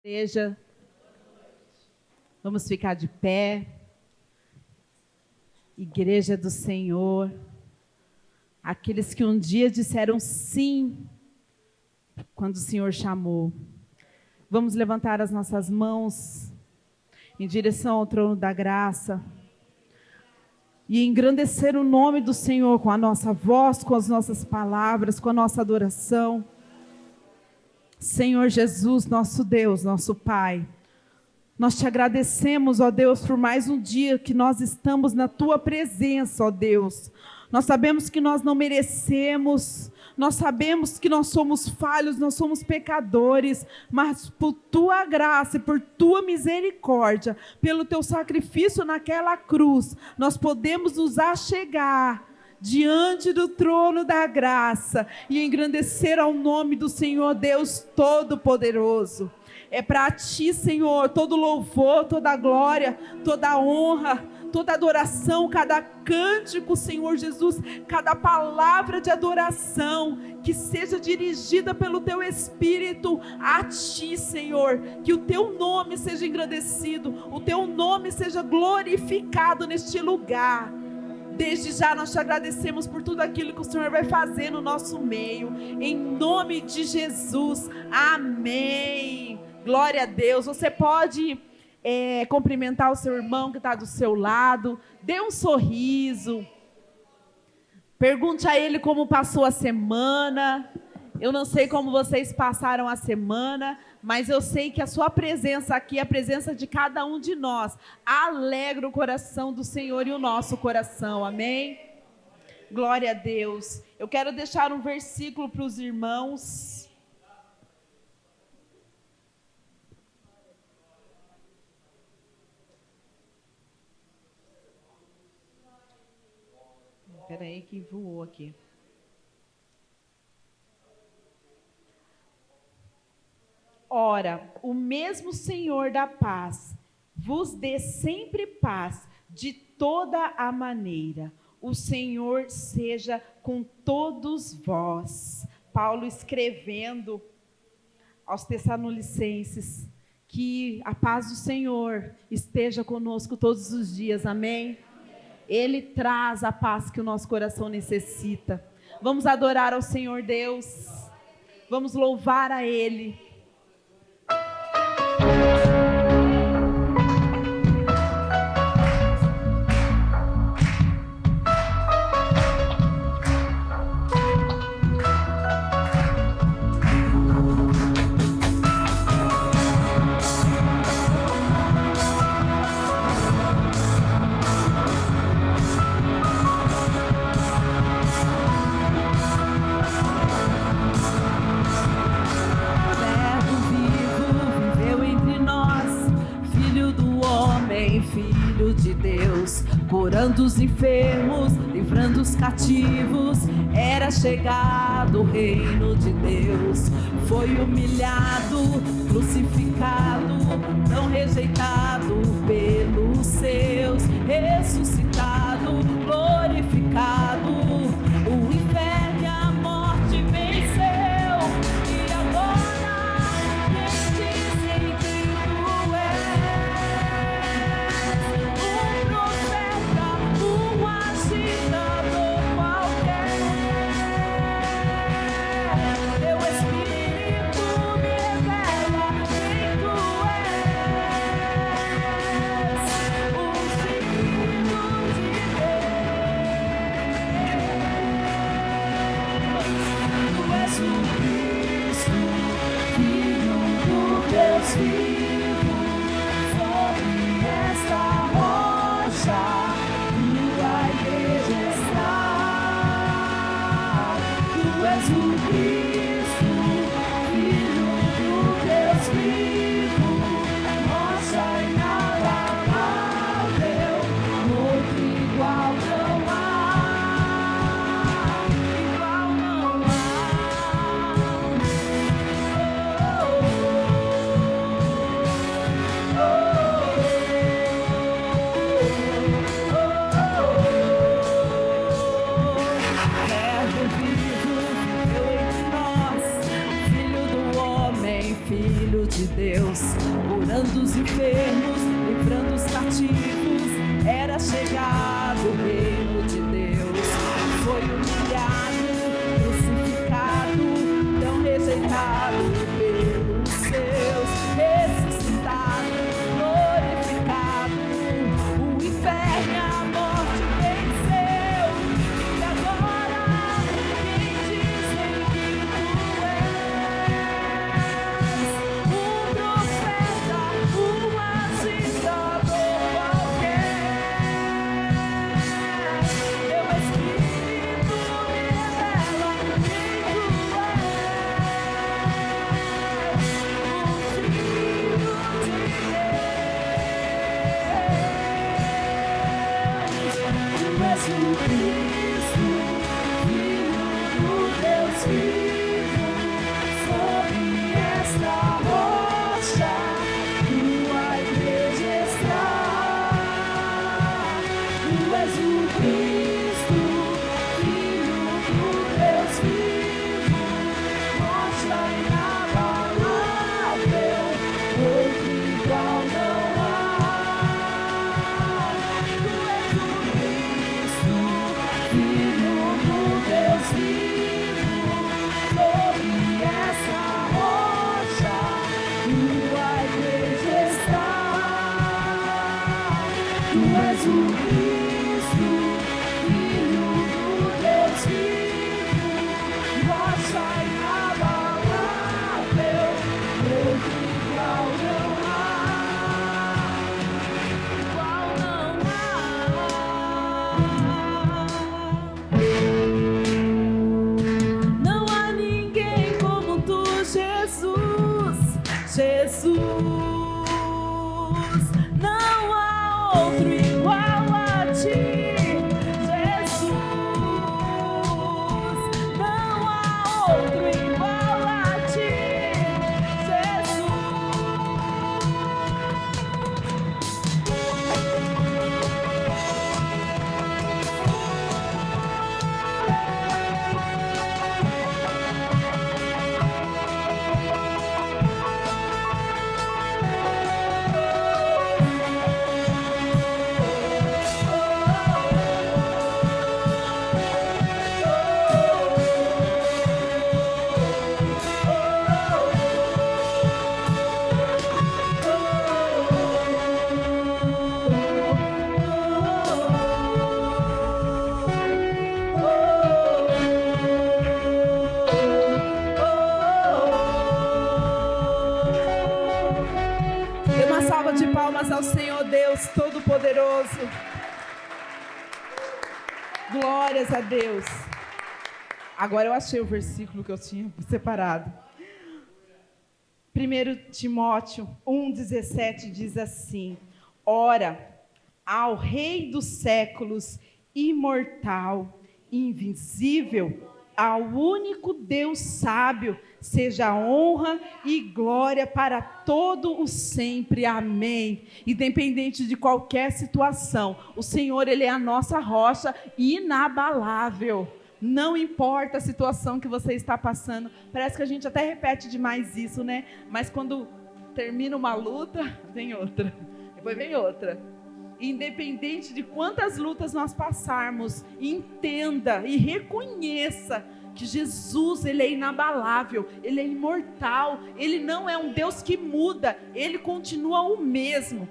Igreja, vamos ficar de pé. Igreja do Senhor, aqueles que um dia disseram sim quando o Senhor chamou. Vamos levantar as nossas mãos em direção ao trono da graça e engrandecer o nome do Senhor com a nossa voz, com as nossas palavras, com a nossa adoração. Senhor Jesus, nosso Deus, nosso Pai, nós te agradecemos, ó Deus, por mais um dia que nós estamos na tua presença, ó Deus. Nós sabemos que nós não merecemos, nós sabemos que nós somos falhos, nós somos pecadores, mas por tua graça e por tua misericórdia, pelo teu sacrifício naquela cruz, nós podemos nos achegar diante do trono da graça e engrandecer ao nome do Senhor Deus Todo-Poderoso. É para ti, Senhor, todo louvor, toda glória, toda honra, toda adoração, cada cântico, Senhor Jesus, cada palavra de adoração, que seja dirigida pelo teu Espírito a ti, Senhor, que o teu nome seja engrandecido, o teu nome seja glorificado neste lugar. Desde já nós te agradecemos por tudo aquilo que o Senhor vai fazer no nosso meio, em nome de Jesus, amém. Glória a Deus. Você pode cumprimentar o seu irmão que está do seu lado, dê um sorriso, pergunte a ele como passou a semana. Eu não sei como vocês passaram a semana, mas eu sei que a sua presença aqui, a presença de cada um de nós, alegra o coração do Senhor e o nosso coração, amém? Glória a Deus. Eu quero deixar um versículo para os irmãos. Espera aí que voou aqui. Ora, o mesmo Senhor da paz vos dê sempre paz de toda a maneira. O Senhor seja com todos vós. Paulo escrevendo aos Tessalonicenses que a paz do Senhor esteja conosco todos os dias, amém? Ele traz a paz que o nosso coração necessita. Vamos adorar ao Senhor Deus, vamos louvar a Ele. Filho de Deus, curando os enfermos, livrando os cativos, era chegado o reino de Deus. Foi humilhado, crucificado, tão rejeitado pelos seus, ressuscitado, glorificado, o inferno e a morte venceu, e agora quem dizem que tu de Deus, curando os enfermos, livrando os cativos, era chegado o reino de Deus. Foi humilhado, crucificado, tão rejeitado pelos seus, ressuscitado, glorificado, o inferno e a morte venceu, e agora quem dizem que tu Jesus, não há outro igual a ti. Jesus, não há outro igual a ti. Jesus. Dê uma salva de palmas ao Senhor Deus Todo-Poderoso. Glórias a Deus. Agora eu achei o versículo que eu tinha separado. 1 Timóteo 1,17 diz assim: ora, ao Rei dos séculos, imortal, invisível, ao único Deus sábio, seja honra e glória para todo o sempre. Amém. Independente de qualquer situação, o Senhor, Ele é a nossa rocha inabalável. Não importa a situação que você está passando. Parece que a gente até repete demais isso, né? Mas quando termina uma luta, vem outra. Depois vem outra. Independente de quantas lutas nós passarmos, entenda e reconheça que Jesus, Ele é inabalável, Ele é imortal, Ele não é um Deus que muda, Ele continua o mesmo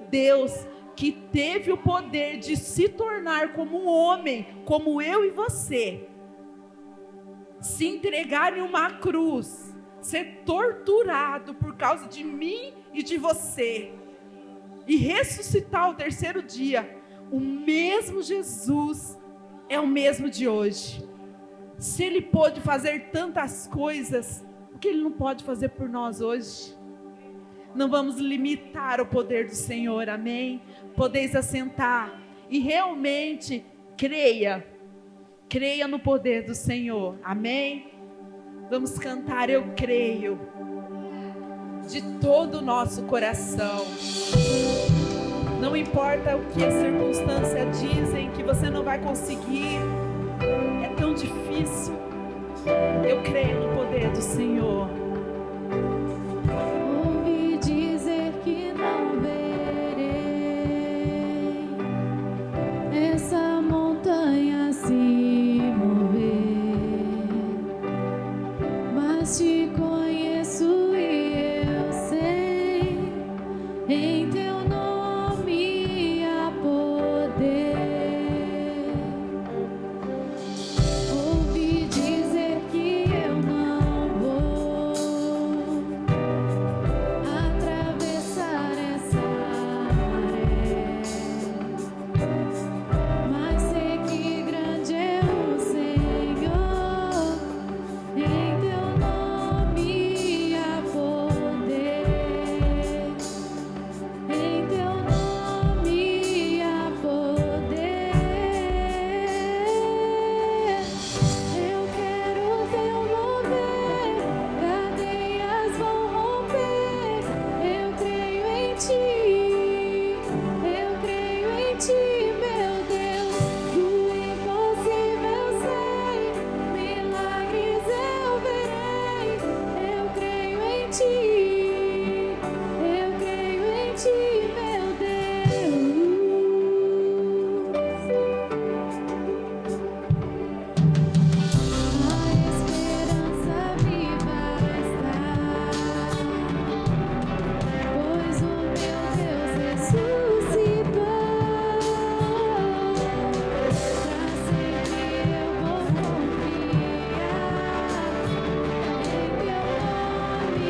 Deus que teve o poder de se tornar como um homem, como eu e você, se entregar em uma cruz, ser torturado por causa de mim e de você, e ressuscitar ao terceiro dia. O mesmo Jesus é o mesmo de hoje. Se Ele pôde fazer tantas coisas, o que Ele não pode fazer por nós hoje? Não vamos limitar o poder do Senhor, amém? Podeis assentar e realmente creia no poder do Senhor, amém? Vamos cantar Eu Creio, de todo o nosso coração. Não importa o que as circunstâncias dizem, que você não vai conseguir, é tão difícil. Eu creio no poder do Senhor. Ouvi dizer que não verei essa montanha se mover, mas te conheço e eu sei, em teu nome há poder. Ouvi dizer que eu não vou atravessar essa maré, mas sei que grande é o Senhor, em teu nome há poder, em teu nome há poder. Eu quero teu mover, cadeias vão romper. Eu creio em ti, meu Deus. Do impossível sei, milagres eu verei. Eu creio em ti, meu Deus. A esperança viva está, pois o meu Deus ressuscitou. Pra sempre eu vou confiar, em teu nome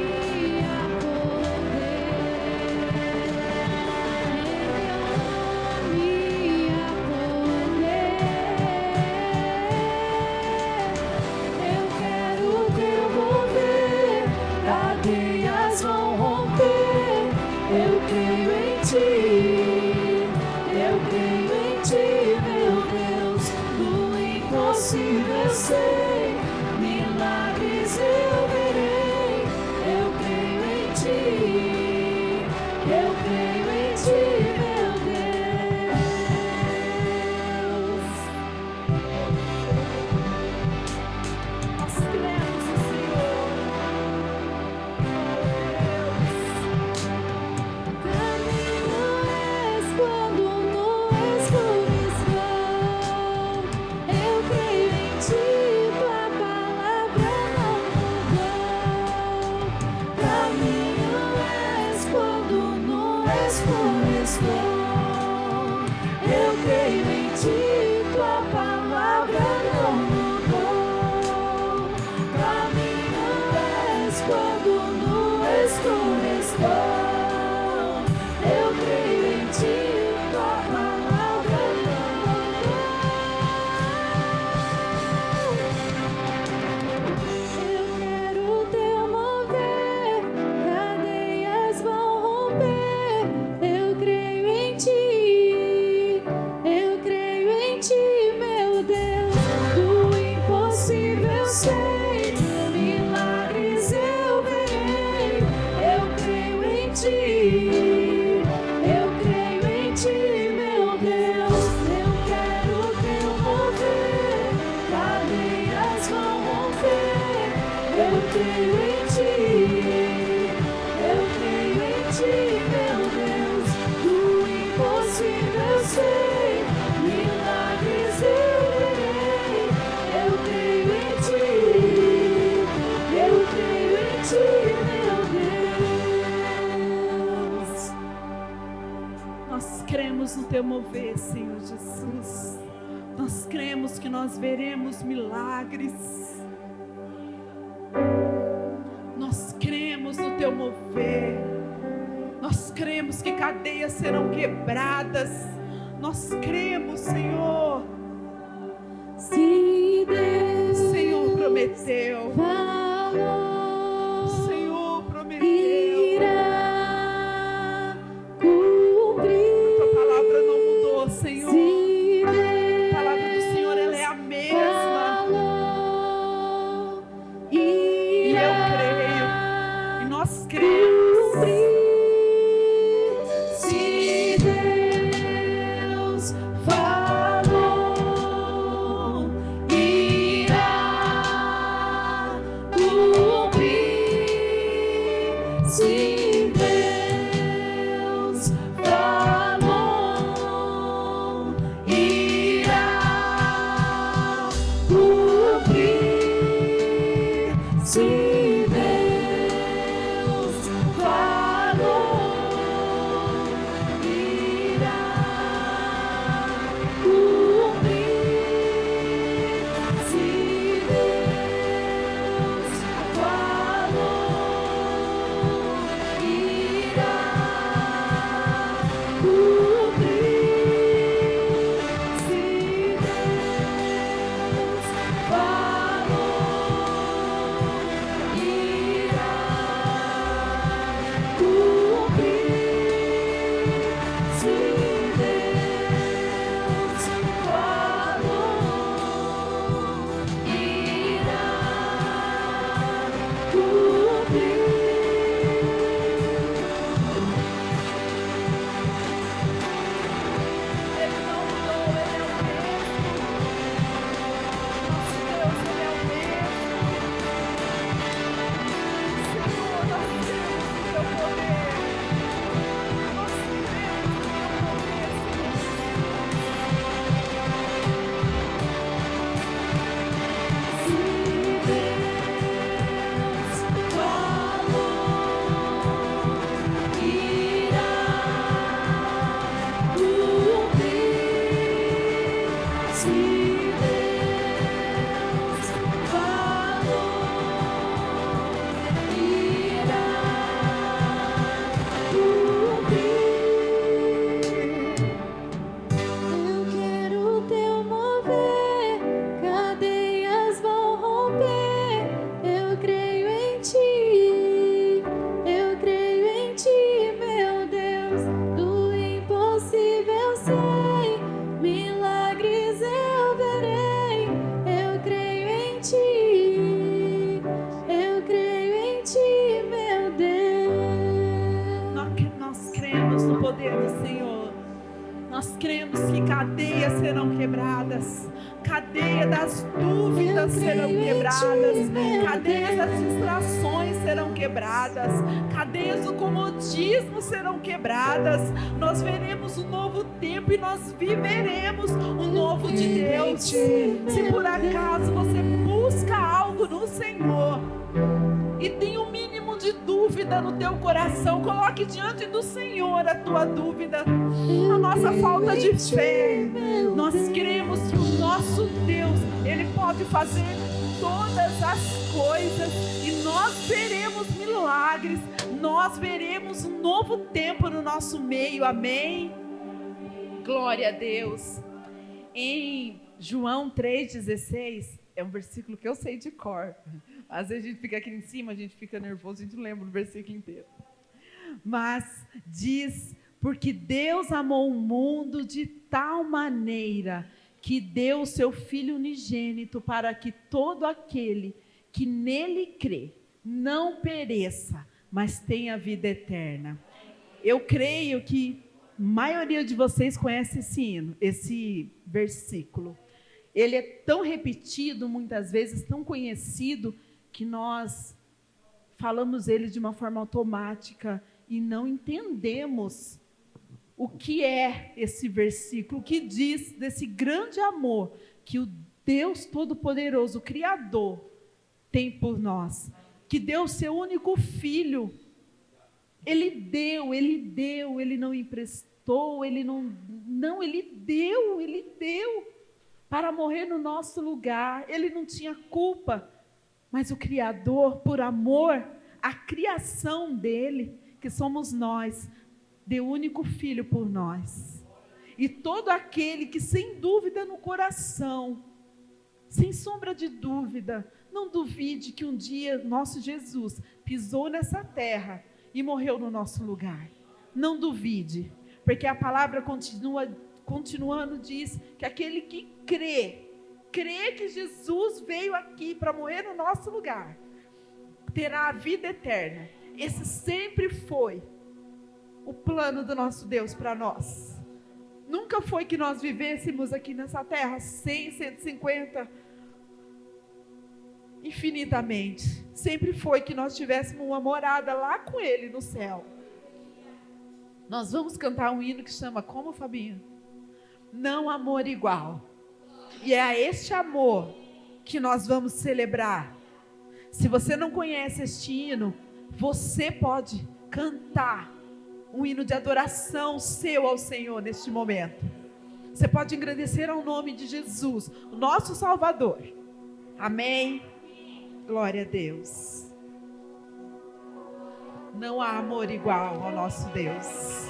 creio em Ti, eu creio em Ti, meu Deus, do impossível sei, milagres eu verei. Eu creio em Ti, eu creio em Ti, meu Deus. Nós cremos no Teu mover, Senhor Jesus. Nós cremos que nós veremos milagres. Nós cremos no Teu mover. Nós cremos que cadeias serão quebradas. Nós cremos, Senhor. Se Deus O Senhor prometeu. falou, O Senhor prometeu. irá cumprir. Tua palavra não mudou, Senhor. Se A palavra do Senhor, ela é a mesma. falou, E eu creio. E nós cremos. se Deus falou, irá cumprir. Se Deus falou, irá cumprir. Se Deus falou, irá cumprir. Se Deus falou, irá cumprir. Se Deus falou, irá cumprir. Se Deus falou, irá cumprir. Ele não mudou, Ele é o mesmo. Nosso Deus, Ele é o mesmo. Senhor, nós cremos no Teu poder. Nós cremos no Teu poder, Senhor. Se Deus falou, irá cumprir. Se Deus falou, irá cumprir. Eu quero o Teu mover, cadeias vão romper. Eu creio em Ti, eu creio em Ti, meu Deus, do impossível sei, milagres eu verei. Eu creio em Ti, eu creio em Ti, meu Deus. Nós cremos no poder do Senhor. Nós cremos que cadeias serão quebradas. Cadeia das dúvidas serão quebradas. Cadeias das distrações serão quebradas. Cadeias do comodismo serão quebradas. Nós veremos um novo tempo e nós viveremos o novo de Deus. Se por acaso você busca algo no Senhor e tem um mínimo de dúvida no teu coração, coloque diante do Senhor a tua dúvida, a nossa falta de fé. Nós cremos que o nosso Deus, Ele pode fazer todas as coisas e nós veremos milagres, nós veremos um novo tempo no nosso meio, amém? Glória a Deus. Em João 3,16, é um versículo que eu sei de cor. Às vezes a gente fica aqui em cima, a gente fica nervoso, a gente não lembra o versículo inteiro. Mas diz: porque Deus amou o mundo de tal maneira que deu o seu Filho unigênito para que todo aquele que nele crê não pereça, mas tenha vida eterna. Eu creio que a maioria de vocês conhece esse hino, esse versículo. Ele é tão repetido muitas vezes, tão conhecido, que nós falamos ele de uma forma automática e não entendemos o que é esse versículo, o que diz desse grande amor que o Deus Todo-Poderoso, o Criador, tem por nós, que deu o seu único filho. Ele deu, ele não emprestou, ele deu para morrer no nosso lugar. Ele não tinha culpa, mas o Criador, por amor, a criação dele, que somos nós, deu o único filho por nós. E todo aquele que sem dúvida no coração, sem sombra de dúvida, não duvide que um dia nosso Jesus pisou nessa terra e morreu no nosso lugar. Não duvide, porque a palavra continuando diz que aquele que crê que Jesus veio aqui para morrer no nosso lugar, terá a vida eterna. Esse sempre foi o plano do nosso Deus para nós. Nunca foi que nós vivêssemos aqui nessa terra 100, 150, infinitamente. Sempre foi que nós tivéssemos uma morada lá com Ele no céu. Nós vamos cantar um hino que chama como, Fabinho? Não amor igual. E é a este amor que nós vamos celebrar. Se você não conhece este hino, você pode cantar um hino de adoração seu ao Senhor neste momento. Você pode engrandecer ao nome de Jesus, o nosso Salvador. Amém? Glória a Deus. Não há amor igual ao nosso Deus.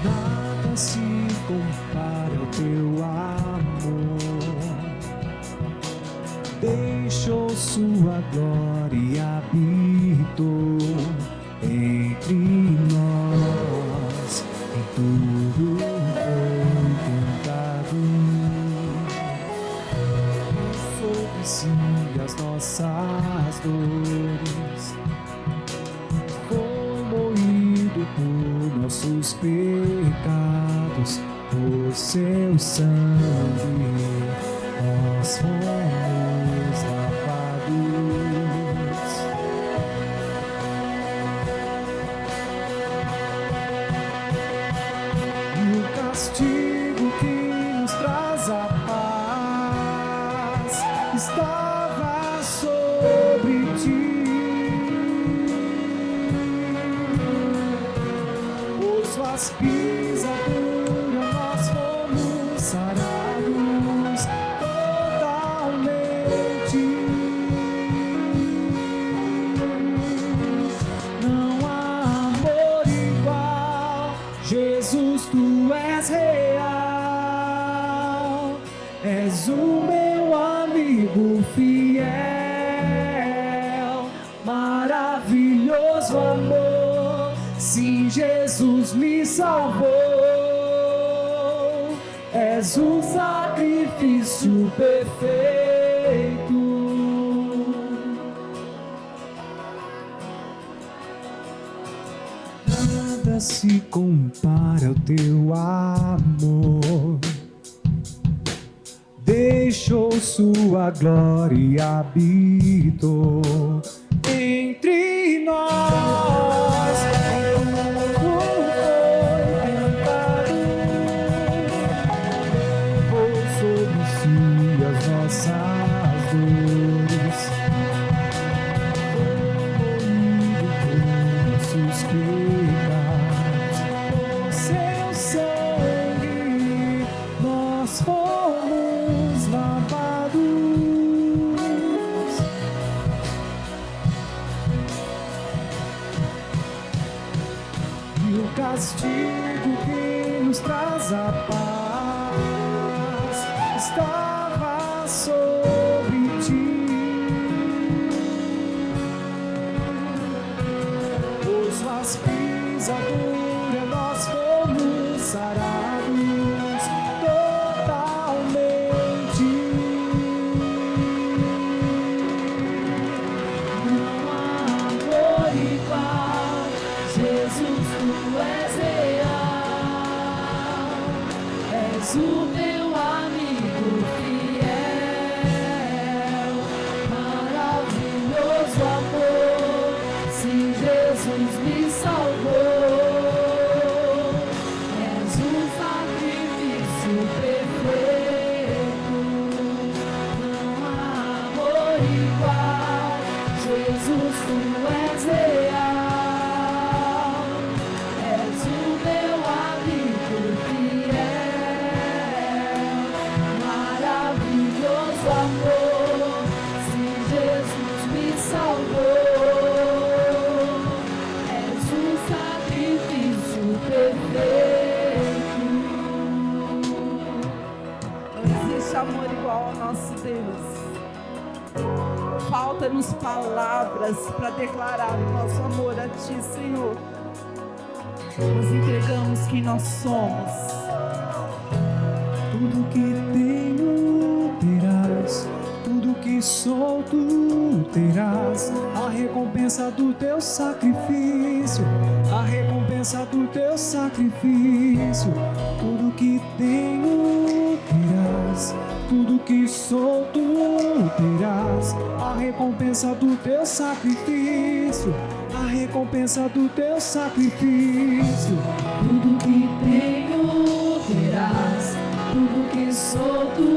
Nada se compara ao teu amor. Deixou sua glória e habitou entre nós. Em tudo foi tentado, sobre si as nossas dores. Foi moído por nossos pecados, por seu sangue nós fomos lavados. E o castigo que nos traz a paz estava sobre ti. Suas pisaduras nós fomos sarados totalmente. Não há amor igual, Jesus, tu és real. És o meu amigo fiel, maravilhoso amor. Sim, Jesus me salvou. És o sacrifício perfeito. Nada se compara ao teu amor. Deixou sua glória e habitou entre nós. Castigo que nos traz a paz estava sobre ti. Por suas pisadura nós fomos sarados totalmente. Não há amor igual, Jesus, tu és real, és o meu amigo fiel, maravilhoso amor, sim, Jesus me salvou, és um sacrifício perfeito, não há amor igual, Jesus, tu és real, és o meu amigo fiel, maravilhoso amor, sim, Jesus me salvou, és um sacrifício perfeito. Não existe amor igual ao nosso Deus. Falta-nos palavras para declarar o nosso amor a Ti, Senhor. Nos entregamos quem nós somos. Tudo que tenho terás, tudo que sou tu terás, a recompensa do teu sacrifício, a recompensa do teu sacrifício. Tudo que tenho terás, tudo que sou tu terás, a recompensa do teu sacrifício, a recompensa do teu sacrifício. Tudo que tenho terás, tudo que sou tu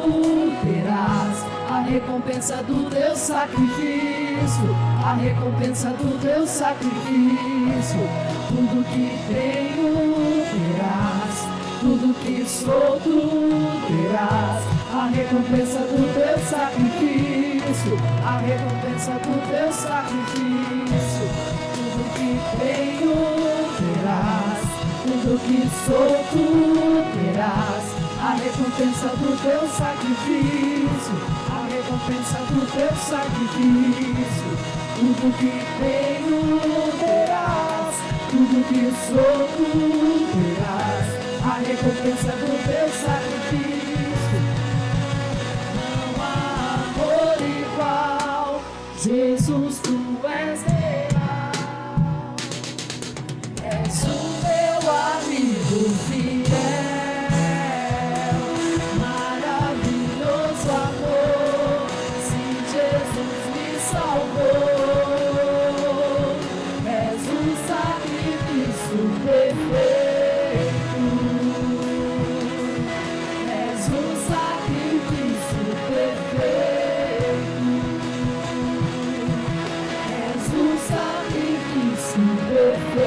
terás, a recompensa do teu sacrifício, a recompensa do teu sacrifício. Tudo que tenho terás, tudo que sou tu terás, a recompensa do teu sacrifício, a recompensa do teu sacrifício. Tudo que tenho terás, tudo que sou tu terás, a recompensa do teu sacrifício, a recompensa do teu sacrifício. Tudo que tenho terás, tudo que sou tu terás, a recompensa do teu sacrifício. Não há amor igual, Jesus, tu és real, és o meu amigo fiel, maravilhoso amor, sim, Jesus me salvou, és um sacrifício perfeito, és um sacrifício perfeito, és um sacrifício perfeito.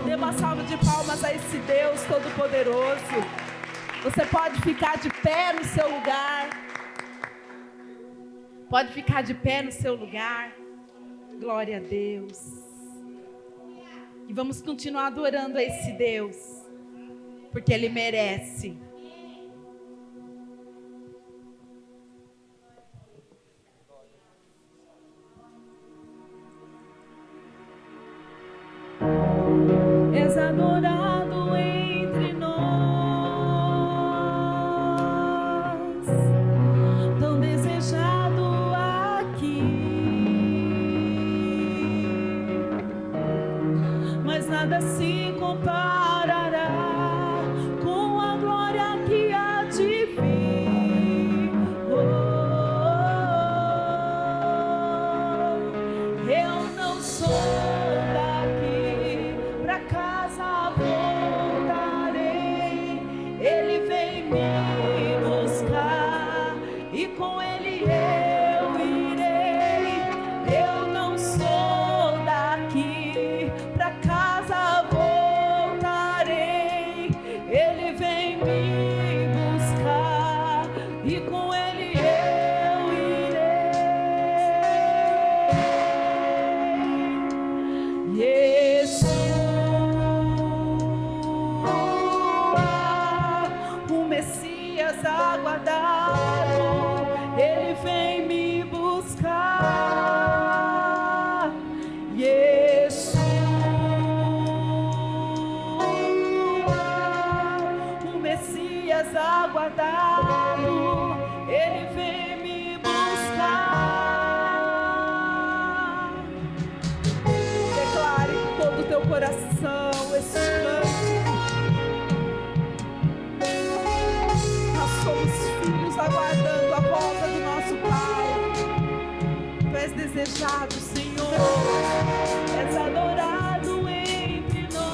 Dê uma salva de palmas a esse Deus Todo-Poderoso. Você pode ficar de pé no seu lugar. Pode ficar de pé no seu lugar. Glória a Deus. E vamos continuar adorando a esse Deus, porque Ele merece. És adorado entre nós, tão desejado aqui, mas nada se comparará com a glória que há de vir. Eu não sou daqui, pra casa voltarei. Ele vem me buscar e com ele eu irei. Eu não sou daqui, pra casa voltarei. aguardado, Ele vem me buscar. Declare com todo o teu coração esse cântico. Nós somos filhos aguardando a volta do nosso Pai. Tu és desejado, Senhor, és adorado entre nós.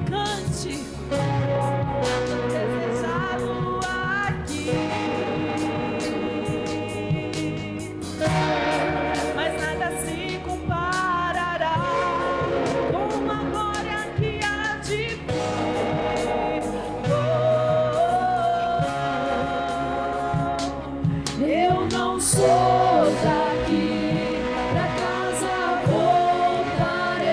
Cante, desejado aqui. Mas nada se comparará com a glória que há de vir. Eu não sou daqui, pra casa voltarei.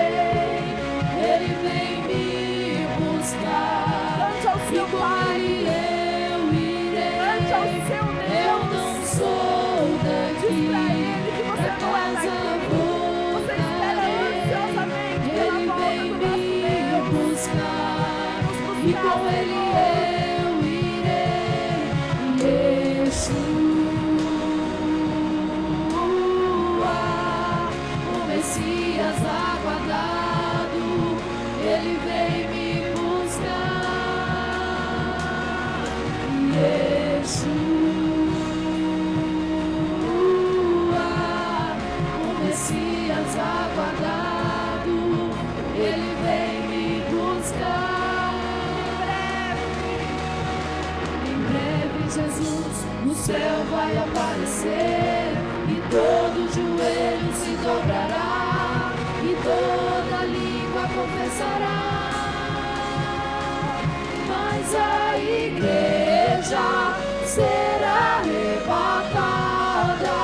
Ele vem me buscar. Cante ao seu E com Pai, ele eu irei. cante ao seu Eu Deus. não sou Diz daqui, pra Ele que você pra não é casa daqui. Você espera ansiosamente pela Ele volta vem do nosso me Deus. buscar. Nos E buscar, com ele eu irei. Yeshua, o Messias aguardado, ele vem me buscar. Yeshua, o Messias aguardado, ele vem me buscar. Em breve Jesus no céu vai aparecer, e todo joelho se dobrará, e toda língua confessará. Mas a igreja será arrebatada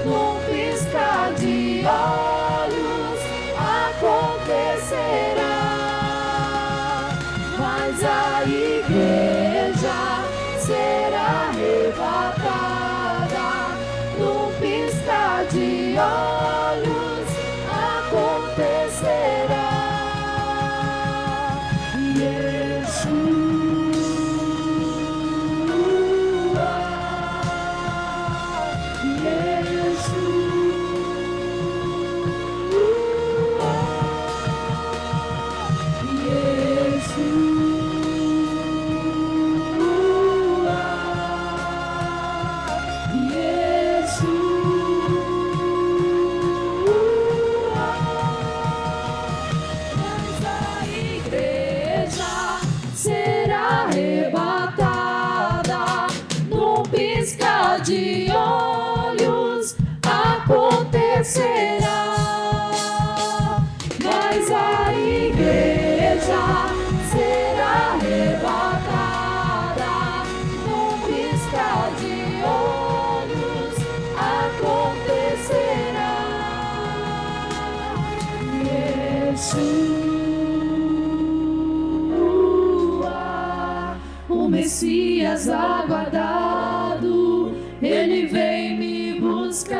num piscar de olhos, acontecerá. Mas a igreja será arrebatada num piscar de olhos, acontecerá. Mas a igreja será arrebatada num piscar de olhos, acontecerá. Mas a igreja será arrebatada num piscar de olhos, acontecerá. Yeshua, o Messias aguardado, ele vem me buscar.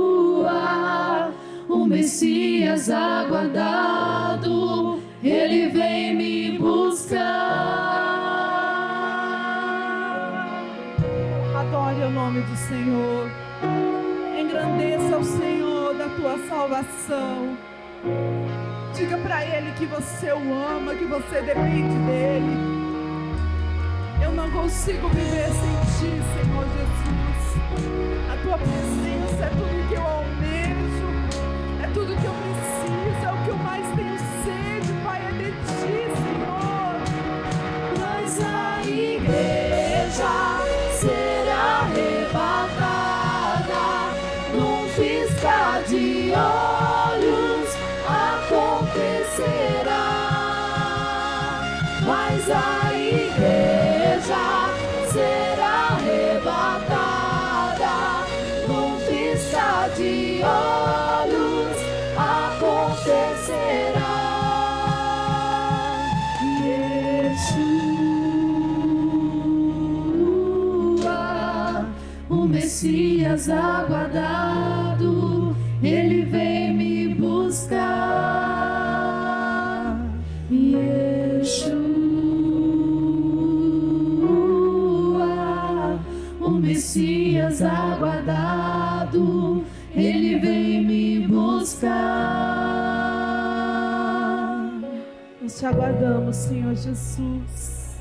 Yeshua, o Messias aguardado, ele vem me buscar. Adore o nome do Senhor. Engrandeça o Senhor da tua salvação. Diga para Ele que você o ama, que você depende dEle. Eu não consigo viver sem Ti, Senhor Jesus. A Tua presença é tudo que eu almejo, é tudo que eu preciso, é o que eu mais tenho sede, Pai, é de Ti, Senhor. Mas a igreja será arrebatada num piscar de olhos, acontecerá. Mas a igreja será arrebatada num piscar de olhos, acontecerá. Yeshua, o Messias aguardado, ele vem me buscar. Messias aguardado, ele vem me buscar. Nós te aguardamos, Senhor Jesus.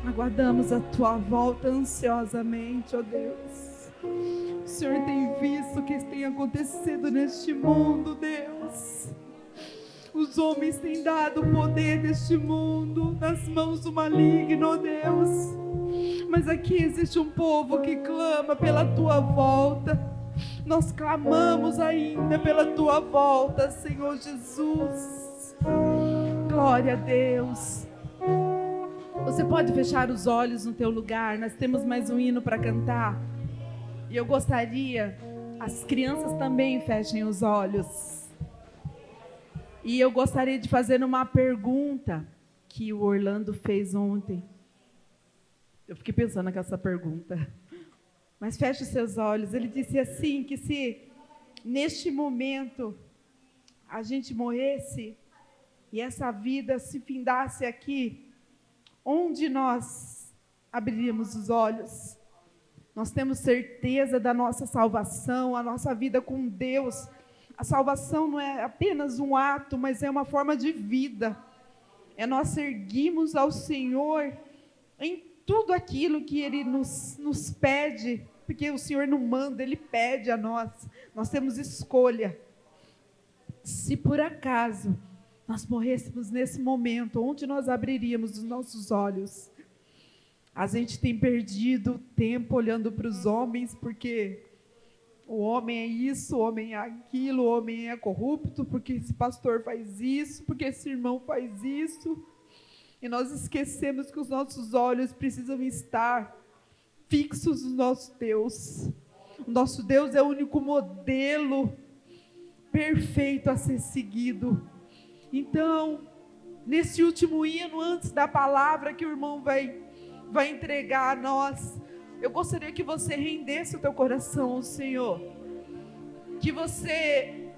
Aguardamos a tua volta ansiosamente, ó Deus. O Senhor tem visto o que tem acontecido neste mundo, Deus. Os homens têm dado o poder deste mundo nas mãos do maligno, ó Deus. Mas aqui existe um povo que clama pela tua volta. Nós clamamos ainda pela tua volta, Senhor Jesus. Glória a Deus. Você pode fechar os olhos no teu lugar. Nós temos mais um hino para cantar. E eu gostaria, as crianças também fechem os olhos. E eu gostaria de fazer uma pergunta que o Orlando fez ontem. Eu fiquei pensando nessa pergunta. Mas feche os seus olhos. Ele disse assim, que se neste momento a gente morresse e essa vida se findasse aqui, onde nós abriríamos os olhos? Nós temos certeza da nossa salvação, a nossa vida com Deus. A salvação não é apenas um ato, mas é uma forma de vida. É nós seguirmos ao Senhor em tudo aquilo que Ele nos pede, porque o Senhor não manda, Ele pede a nós. Nós temos escolha. Se por acaso nós morrêssemos nesse momento, onde nós abriríamos os nossos olhos? A gente tem perdido tempo olhando para os homens, porque o homem é isso, o homem é aquilo, o homem é corrupto, porque esse pastor faz isso, porque esse irmão faz isso. E nós esquecemos que os nossos olhos precisam estar fixos no nosso Deus. O nosso Deus é o único modelo perfeito a ser seguido. Então, nesse último hino, antes da palavra que o irmão vai entregar a nós, eu gostaria que você rendesse o teu coração ao Senhor, que você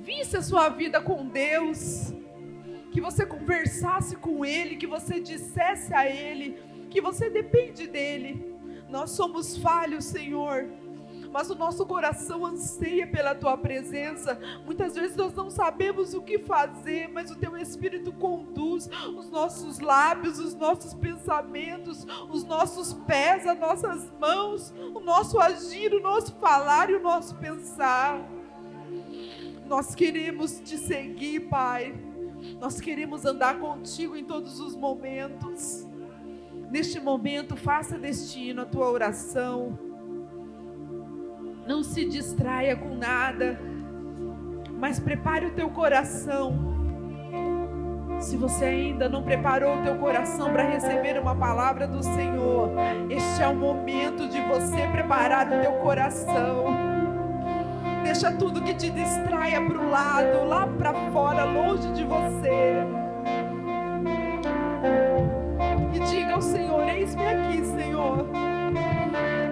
visse a sua vida com Deus, que você conversasse com Ele, que você dissesse a Ele que você depende dEle. Nós somos falhos, Senhor, mas o nosso coração anseia pela Tua presença. Muitas vezes nós não sabemos o que fazer, mas o Teu Espírito conduz os nossos lábios, os nossos pensamentos, os nossos pés, as nossas mãos, o nosso agir, o nosso falar e o nosso pensar. Nós queremos Te seguir, Pai. Nós queremos andar contigo em todos os momentos. Neste momento, faça destino a tua oração. Não se distraia com nada, mas prepare o teu coração. Se você ainda não preparou o teu coração para receber uma palavra do Senhor, este é o momento de você preparar o teu coração. Deixa tudo que te distraia para o lado, lá para fora, longe de você. E diga ao Senhor: eis-me aqui, Senhor.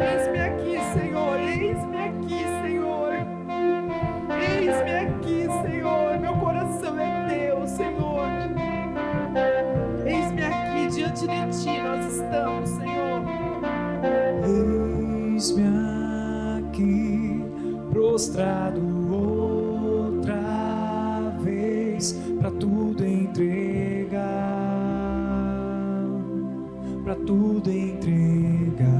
Eis-me aqui, Senhor. Eis-me aqui, Senhor. Eis-me aqui, Senhor. Meu coração é teu, Senhor. Eis-me aqui, diante de ti nós estamos, Senhor. Eis-me aqui, prostrado outra vez, pra tudo entregar, pra tudo entregar.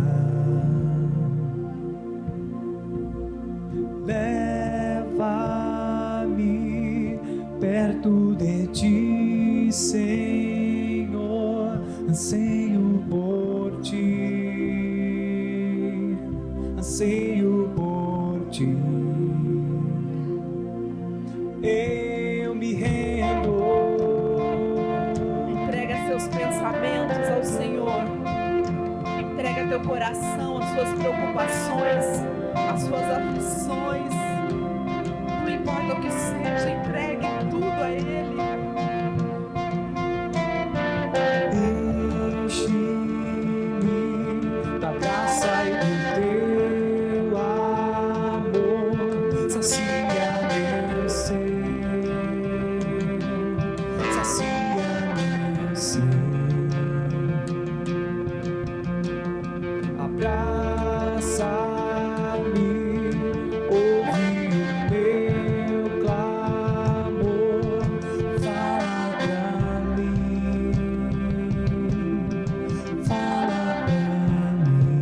Leva-me perto de ti, Senhor, anseio por ti, anseio por ti. Eu me rendo. Entrega seus pensamentos ao Senhor. Entrega teu coração, as suas preocupações, as suas aflições. Não importa o que seja, entregue tudo a Ele. Enche-me da graça e do teu amor, sacia meu ser, sacia meu ser. A abraça-me, ouve o meu clamor, fala pra mim, fala pra mim.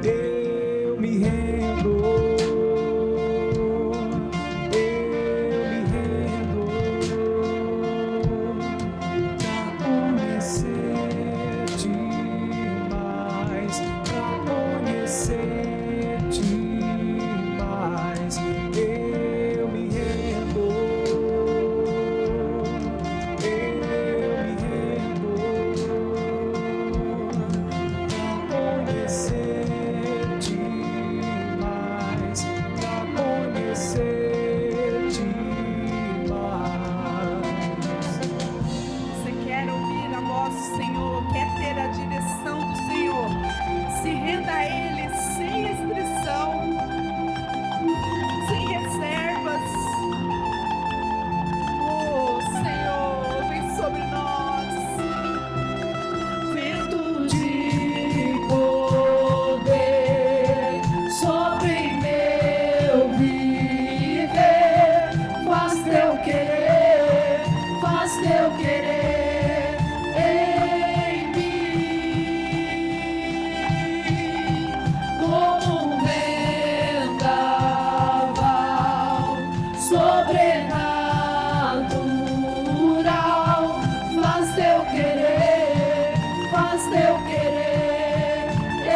Eu me rendo, pra conhecer-te mais, pra conhecer-te mais. Eu me rendo, pra conhecer-te mais, pra conhecer-te mais. Você quer ouvir a voz do Senhor, quer ter a direção do Senhor, se renda a Ele sem restrição, sem reservas. Oh Senhor, vem sobre nós. Vento de poder sobre meu viver, faz teu querer em mim, como um vendaval sobrenatural. Faz teu querer em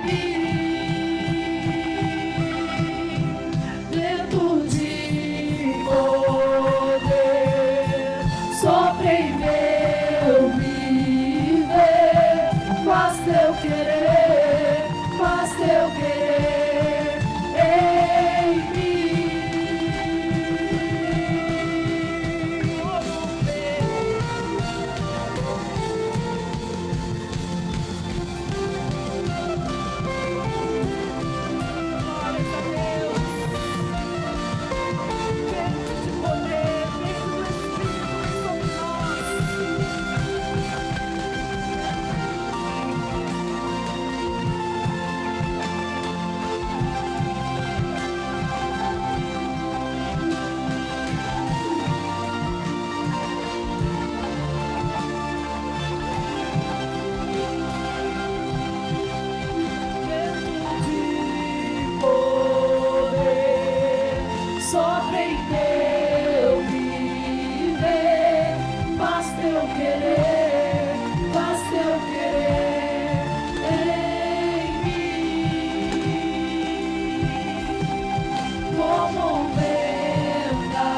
mim. Vento de poder sobre meu viver, faz teu querer em mim. Glórias a Deus. Vento de poder, vento do Espírito vem sobre nós. Poder sobre teu viver, faz teu querer em mim, como um vendaval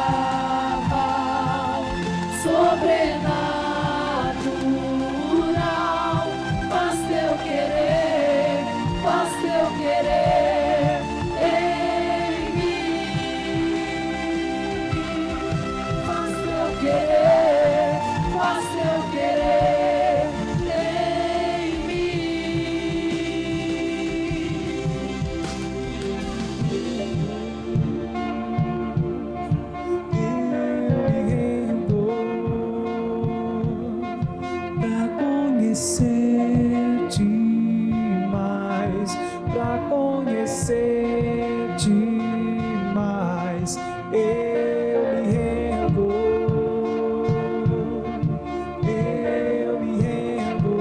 sobrenatural. Faz teu querer em mim. Faz teu querer em Pra conhecer-te mais, pra conhecer-te mais. Eu me rendo,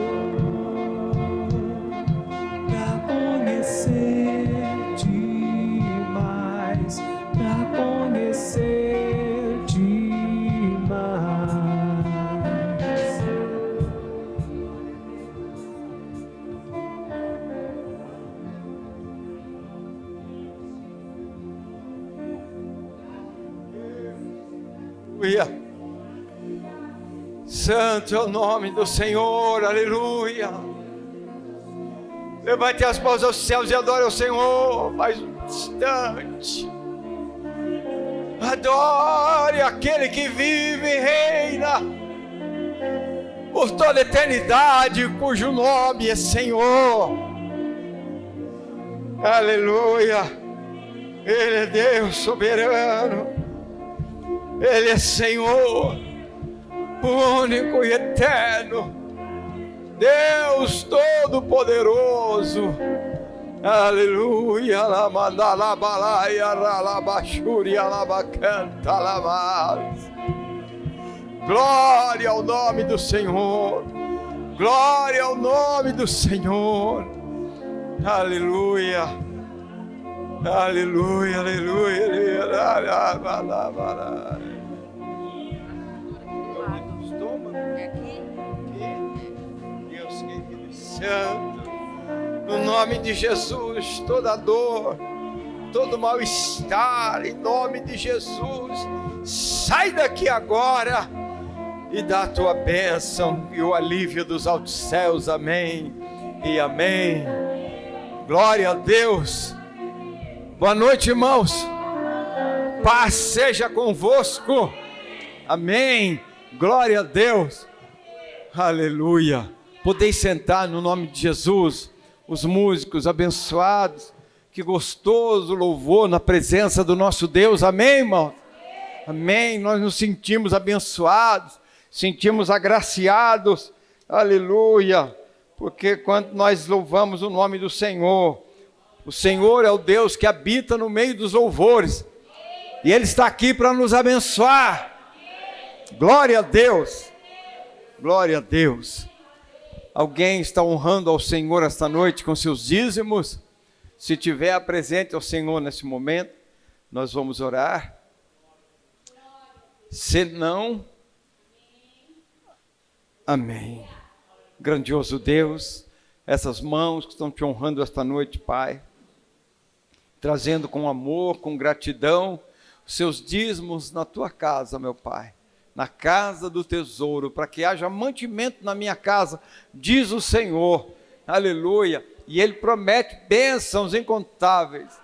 pra conhecer-te mais, pra conhecer-te mais. Aleluia. Santo é o nome do Senhor, aleluia. Levante as mãos aos céus e adore ao Senhor mais um instante. Adore aquele que vive e reina por toda a eternidade, cujo nome é Senhor. Aleluia. Ele é Deus soberano. Ele é Senhor, único e eterno. Deus Todo-Poderoso. Aleluia. Glória ao nome do Senhor. Glória ao nome do Senhor. Aleluia. Aleluia, aleluia, aleluia. Deus querido e santo, no nome de Jesus, toda dor, todo mal-estar, em nome de Jesus, sai daqui agora e dá a tua bênção e o alívio dos altos céus. Amém e amém. Glória a Deus. Boa noite, irmãos. Paz seja convosco. Amém. Glória a Deus. Aleluia. Podeis sentar no nome de Jesus. Os músicos abençoados. Que gostoso louvor na presença do nosso Deus. Amém, irmãos? Amém. Nós nos sentimos abençoados. Sentimos agraciados. Aleluia. Porque quando nós louvamos o nome do Senhor, o Senhor é o Deus que habita no meio dos louvores. E Ele está aqui para nos abençoar. Glória a Deus. Glória a Deus. Alguém está honrando ao Senhor esta noite com seus dízimos? Se tiver, presente ao Senhor nesse momento. Nós vamos orar. Se não, amém. Grandioso Deus, essas mãos que estão te honrando esta noite, Pai, trazendo com amor, com gratidão, os seus dízimos na tua casa, meu Pai, na casa do tesouro, para que haja mantimento na minha casa, diz o Senhor, aleluia, e Ele promete bênçãos incontáveis.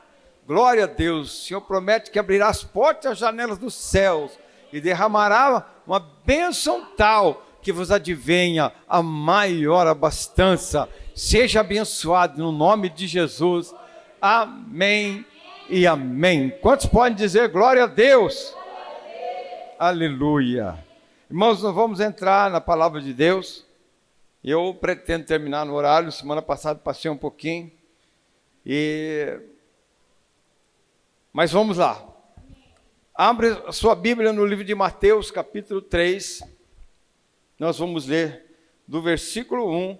Glória a Deus. O Senhor promete que abrirá as portas e as janelas dos céus e derramará uma bênção tal que vos advenha a maior abastança. Seja abençoado no nome de Jesus. Amém e amém. Quantos podem dizer glória a Deus? Aleluia. Irmãos, nós vamos entrar na palavra de Deus. Eu pretendo terminar no horário. Semana passada passei um pouquinho. Mas vamos lá. Abre a sua Bíblia no livro de Mateus, capítulo 3. Nós vamos ler do versículo 1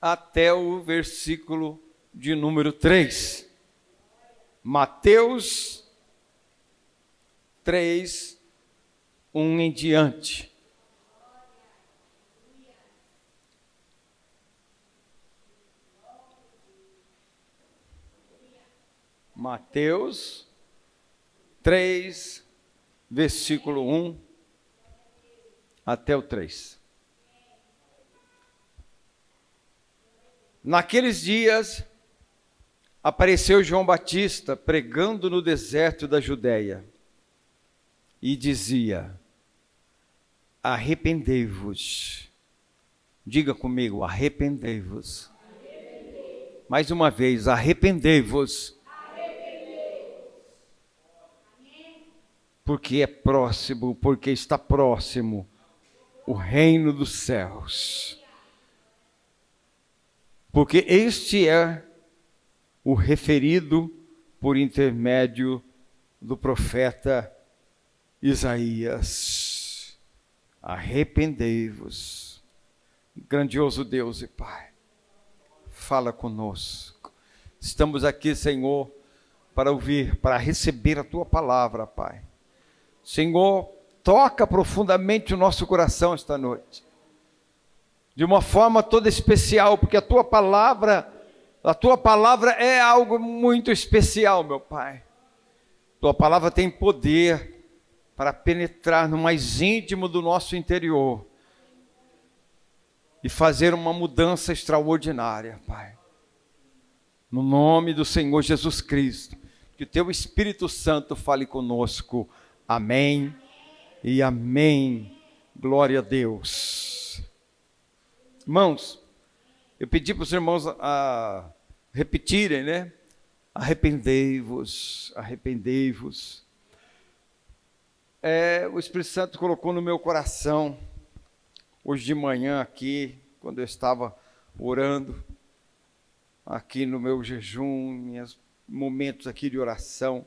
até o versículo de número 3. Mateus 3, 1 em diante. Mateus 3, versículo 1 até o 3. Naqueles dias, apareceu João Batista pregando no deserto da Judéia e dizia: arrependei-vos. Diga comigo, arrependei-vos. Mais uma vez, arrependei-vos. Porque é próximo, porque está próximo o reino dos céus. Porque este é o referido por intermédio do profeta Isaías. Arrependei-vos. Grandioso Deus e Pai, fala conosco. Estamos aqui, Senhor, para ouvir, para receber a Tua palavra, Pai. Senhor, toca profundamente o nosso coração esta noite, de uma forma toda especial, porque a Tua palavra é algo muito especial, meu Pai. Tua palavra tem poder para penetrar no mais íntimo do nosso interior e fazer uma mudança extraordinária, Pai. No nome do Senhor Jesus Cristo, que o Teu Espírito Santo fale conosco. Amém e amém. Glória a Deus. Irmãos, eu pedi para os irmãos a repetirem, né? Arrependei-vos, arrependei-vos. O Espírito Santo colocou no meu coração, hoje de manhã aqui, quando eu estava orando aqui no meu jejum, meus momentos aqui de oração,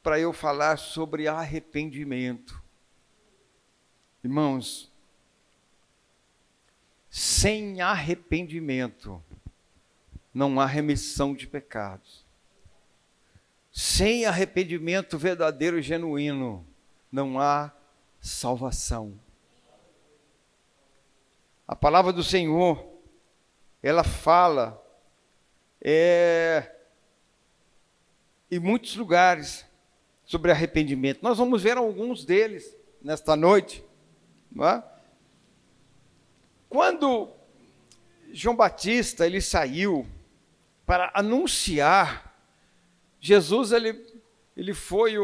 para eu falar sobre arrependimento. Irmãos, sem arrependimento não há remissão de pecados. Sem arrependimento verdadeiro e genuíno não há salvação. A palavra do Senhor, ela fala em muitos lugares sobre arrependimento. Nós vamos ver alguns deles nesta noite. Não é? Quando João Batista ele saiu para anunciar, Jesus ele foi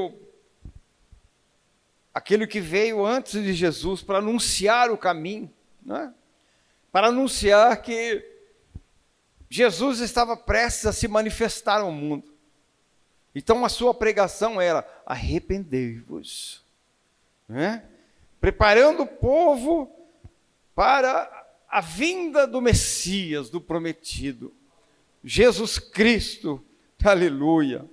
aquele que veio antes de Jesus para anunciar o caminho, né? Para anunciar que Jesus estava prestes a se manifestar ao mundo. Então a sua pregação era: arrependei-vos, né? Preparando o povo para a vinda do Messias, do prometido, Jesus Cristo, aleluia.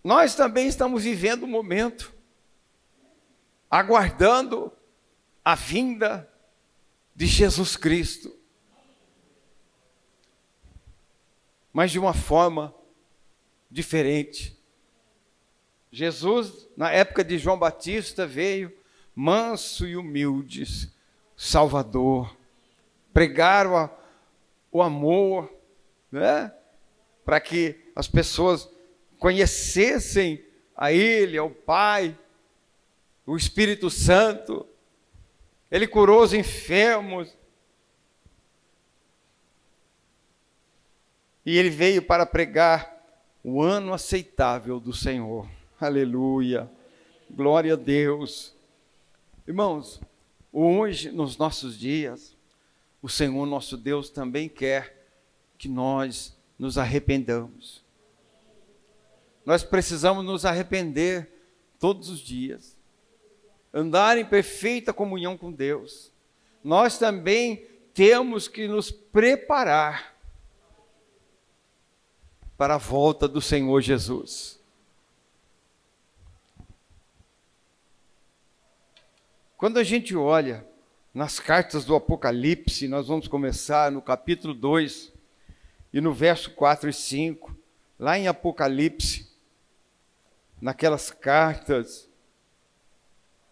Nós também estamos vivendo um momento, aguardando a vinda de Jesus Cristo, mas de uma forma diferente. Jesus, na época de João Batista, veio manso e humilde, Salvador, pregaram o amor, né? Para que as pessoas conhecessem a Ele, ao Pai, o Espírito Santo. Ele curou os enfermos. E Ele veio para pregar o ano aceitável do Senhor. Aleluia. Glória a Deus. Irmãos, hoje, nos nossos dias, o Senhor nosso Deus também quer que nós nos arrependamos. Nós precisamos nos arrepender todos os dias, andar em perfeita comunhão com Deus. Nós também temos que nos preparar para a volta do Senhor Jesus. Quando a gente olha nas cartas do Apocalipse, nós vamos começar no capítulo 2 e no verso 4 e 5, lá em Apocalipse, naquelas cartas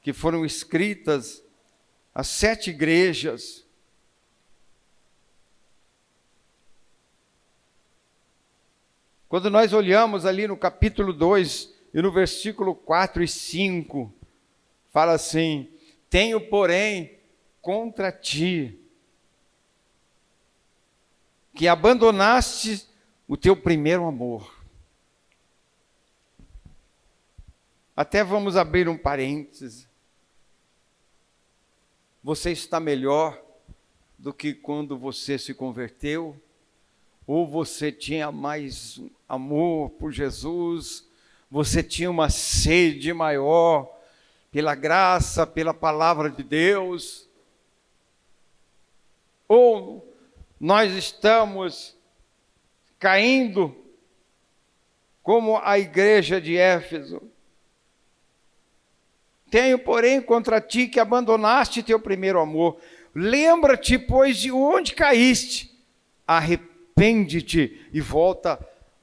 que foram escritas às 7 igrejas. Quando nós olhamos ali no capítulo 2 e no versículo 4 e 5, fala assim: tenho, porém, contra ti, que abandonaste o teu primeiro amor. Até vamos abrir um parênteses. Você está melhor do que quando você se converteu? Ou você tinha mais amor por Jesus? Você tinha uma sede maior pela graça, pela palavra de Deus? Ou nós estamos caindo como a igreja de Éfeso? Tenho, porém, contra ti que abandonaste teu primeiro amor. Lembra-te, pois, de onde caíste. Arrepende-te e volta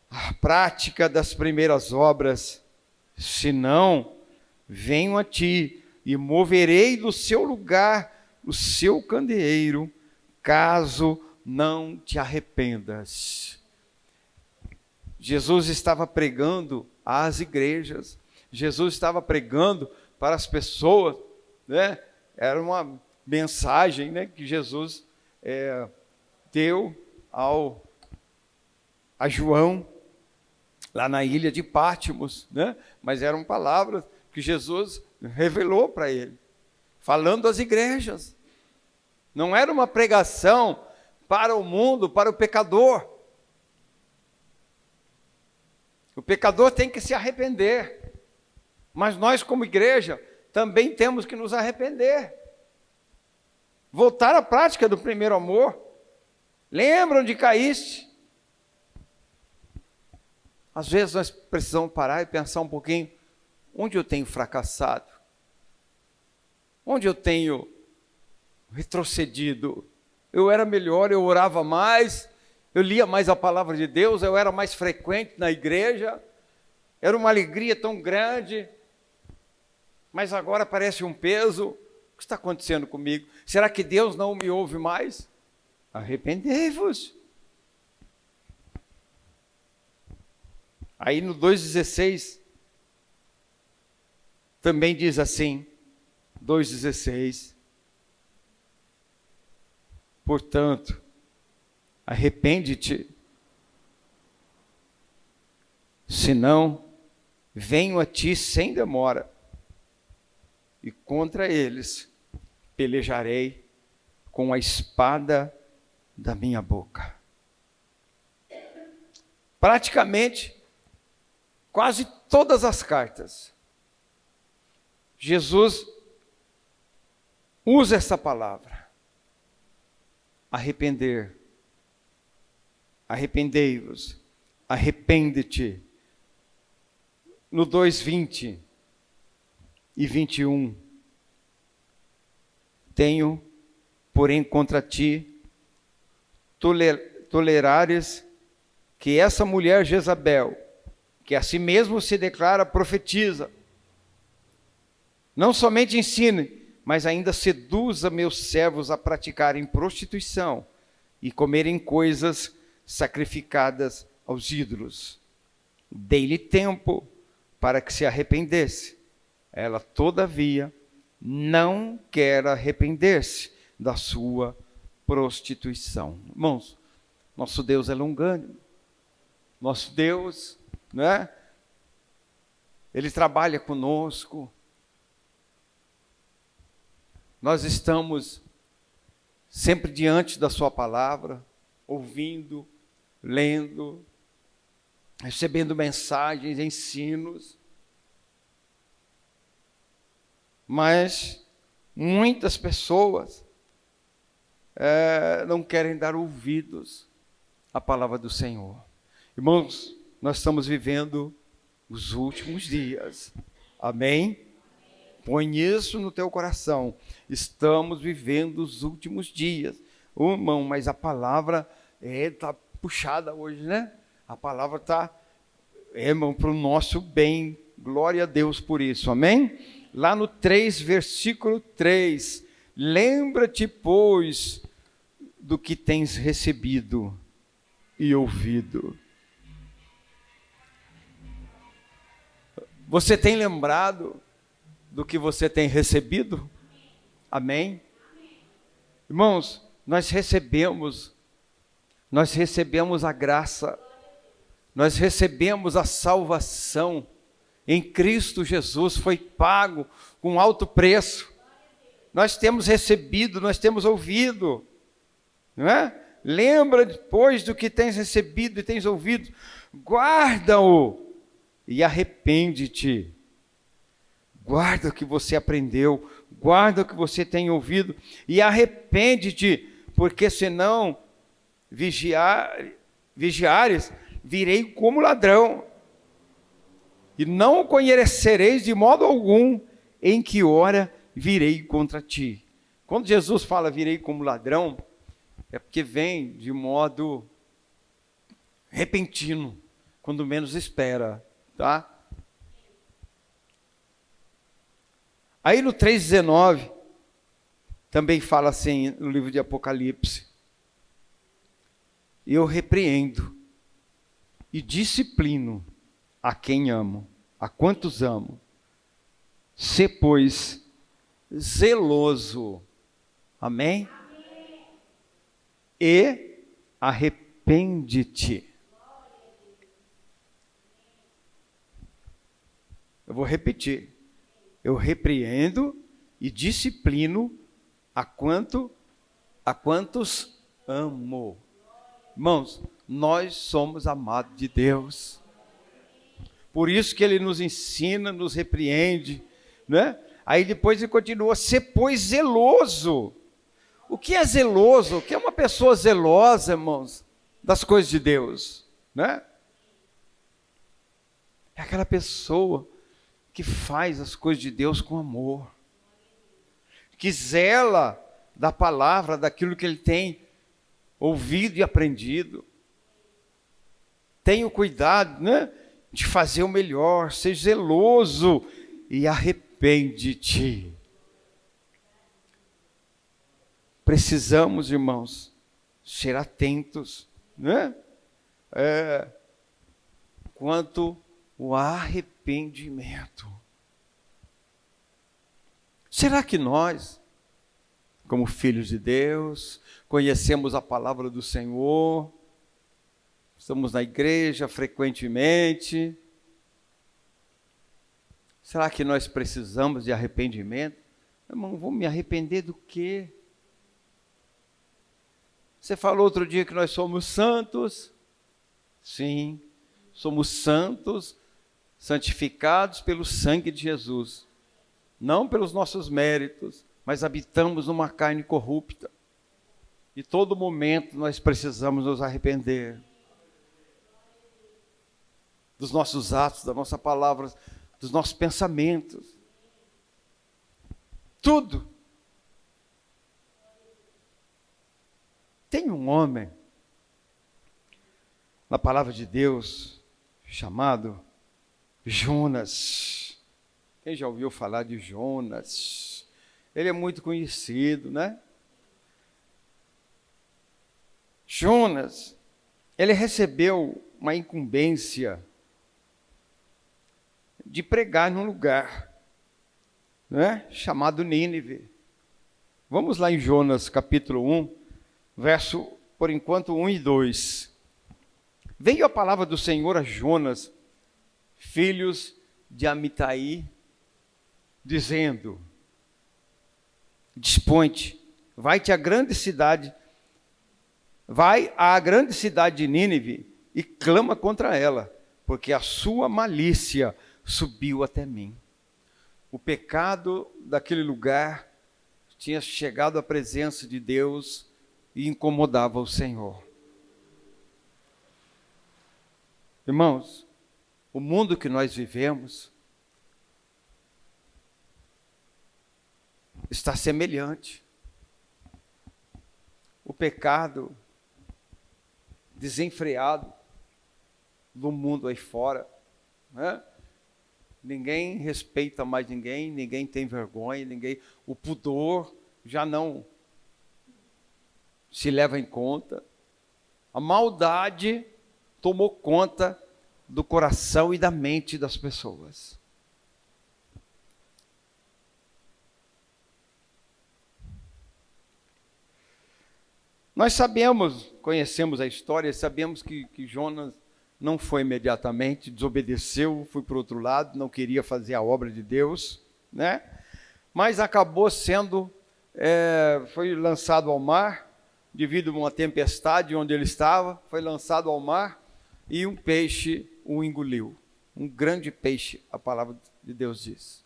à prática das primeiras obras. Senão, venho a ti e moverei do seu lugar o seu candeeiro, caso não te arrependas. Jesus estava pregando às igrejas. Jesus estava pregando para as pessoas, né? Era uma mensagem, né, que Jesus deu a João, lá na ilha de Pátimos, né? Mas eram palavras que Jesus revelou para ele, falando às igrejas. Não era uma pregação para o mundo, para o pecador. O pecador tem que se arrepender. Mas nós, como igreja, também temos que nos arrepender. voltar à prática do primeiro amor. Lembra onde caíste? Às vezes nós precisamos parar e pensar um pouquinho, onde eu tenho fracassado? Onde eu tenho retrocedido? Eu era melhor, eu orava mais, eu lia mais a palavra de Deus, eu era mais frequente na igreja, era uma alegria tão grande, mas agora parece um peso. O que está acontecendo comigo? Será que Deus não me ouve mais? Arrependei-vos. Aí no 2,16, também diz assim, 2,16, portanto, arrepende-te, senão venho a ti sem demora, e contra eles pelejarei com a espada da minha boca. Praticamente, quase todas as cartas, Jesus usa essa palavra, arrepender, arrependei-vos, arrepende-te. No 2:20 e 21, tenho, porém, contra ti, tolerares que essa mulher Jezabel, que a si mesmo se declara profetiza, não somente ensine, mas ainda seduza meus servos a praticarem prostituição e comerem coisas sacrificadas aos ídolos. Dei-lhe tempo para que se arrependesse. Ela, todavia, não quer arrepender-se da sua prostituição. Irmãos, nosso Deus é longânimo. Nosso Deus, né? Ele trabalha conosco. Nós estamos sempre diante da sua palavra, ouvindo, lendo, recebendo mensagens, ensinos. Mas muitas pessoas não querem dar ouvidos à palavra do Senhor. Irmãos, nós estamos vivendo os últimos dias. Amém? Põe isso no teu coração. Estamos vivendo os últimos dias. Irmão, mas a palavra está puxada hoje, né? A palavra está, irmão, para o nosso bem. Glória a Deus por isso. Amém? Lá no 3, versículo 3. Lembra-te, pois, do que tens recebido e ouvido. Você tem lembrado do que você tem recebido? Amém? Irmãos, nós recebemos a graça, nós recebemos a salvação em Cristo Jesus, foi pago com alto preço. Nós temos recebido, nós temos ouvido, não é? Lembra depois do que tens recebido e tens ouvido, guarda-o e arrepende-te. Guarda o que você aprendeu, guarda o que você tem ouvido e arrepende-te, porque senão vigiares, virei como ladrão, e não o conhecereis de modo algum em que hora virei contra ti. Quando Jesus fala virei como ladrão, é porque vem de modo repentino, quando menos espera, tá? Aí no 3,19, também fala assim no livro de Apocalipse: eu repreendo e disciplino a quem amo, a quantos amo. Sê, pois, zeloso. Amém? Amém. E arrepende-te. Eu vou repetir. Eu repreendo e disciplino a quantos amo. Irmãos, nós somos amados de Deus. Por isso que Ele nos ensina, nos repreende, né? Aí depois Ele continua: ser, pois, zeloso. O que é zeloso? O que é uma pessoa zelosa, irmãos, das coisas de Deus, né? É aquela pessoa que faz as coisas de Deus com amor, que zela da palavra, daquilo que ele tem ouvido e aprendido. Tenha o cuidado, né, de fazer o melhor, seja zeloso e arrepende-te. Precisamos, irmãos, ser atentos, né? Quanto ao arrependimento. Será que nós, como filhos de Deus, conhecemos a palavra do Senhor, estamos na igreja frequentemente, será que nós precisamos de arrependimento? Irmão, vou me arrepender do quê? Você falou outro dia que nós somos santos. Sim, somos santos, santificados pelo sangue de Jesus. Não pelos nossos méritos, mas habitamos numa carne corrupta. E todo momento nós precisamos nos arrepender dos nossos atos, da nossa palavra, dos nossos pensamentos. Tudo. Tem um homem na palavra de Deus chamado Jonas. Quem já ouviu falar de Jonas? Ele é muito conhecido, né? Jonas, ele recebeu uma incumbência de pregar num lugar, né, chamado Nínive. Vamos lá em Jonas capítulo 1, verso, por enquanto, 1 e 2. Veio a palavra do Senhor a Jonas, filhos de Amitai, dizendo: dispõe-te, vai-te à grande cidade, vai à grande cidade de Nínive e clama contra ela, porque a sua malícia subiu até mim. O pecado daquele lugar tinha chegado à presença de Deus e incomodava o Senhor. Irmãos, o mundo que nós vivemos está semelhante. O pecado desenfreado do mundo aí fora, né? Ninguém respeita mais ninguém, ninguém tem vergonha, o pudor já não se leva em conta. A maldade tomou conta do coração e da mente das pessoas. Nós sabemos, conhecemos a história, sabemos que Jonas não foi imediatamente, desobedeceu, foi para o outro lado, não queria fazer a obra de Deus, né? Mas acabou sendo, foi lançado ao mar, devido a uma tempestade onde ele estava, foi lançado ao mar e um peixe o engoliu. Um grande peixe, a palavra de Deus diz.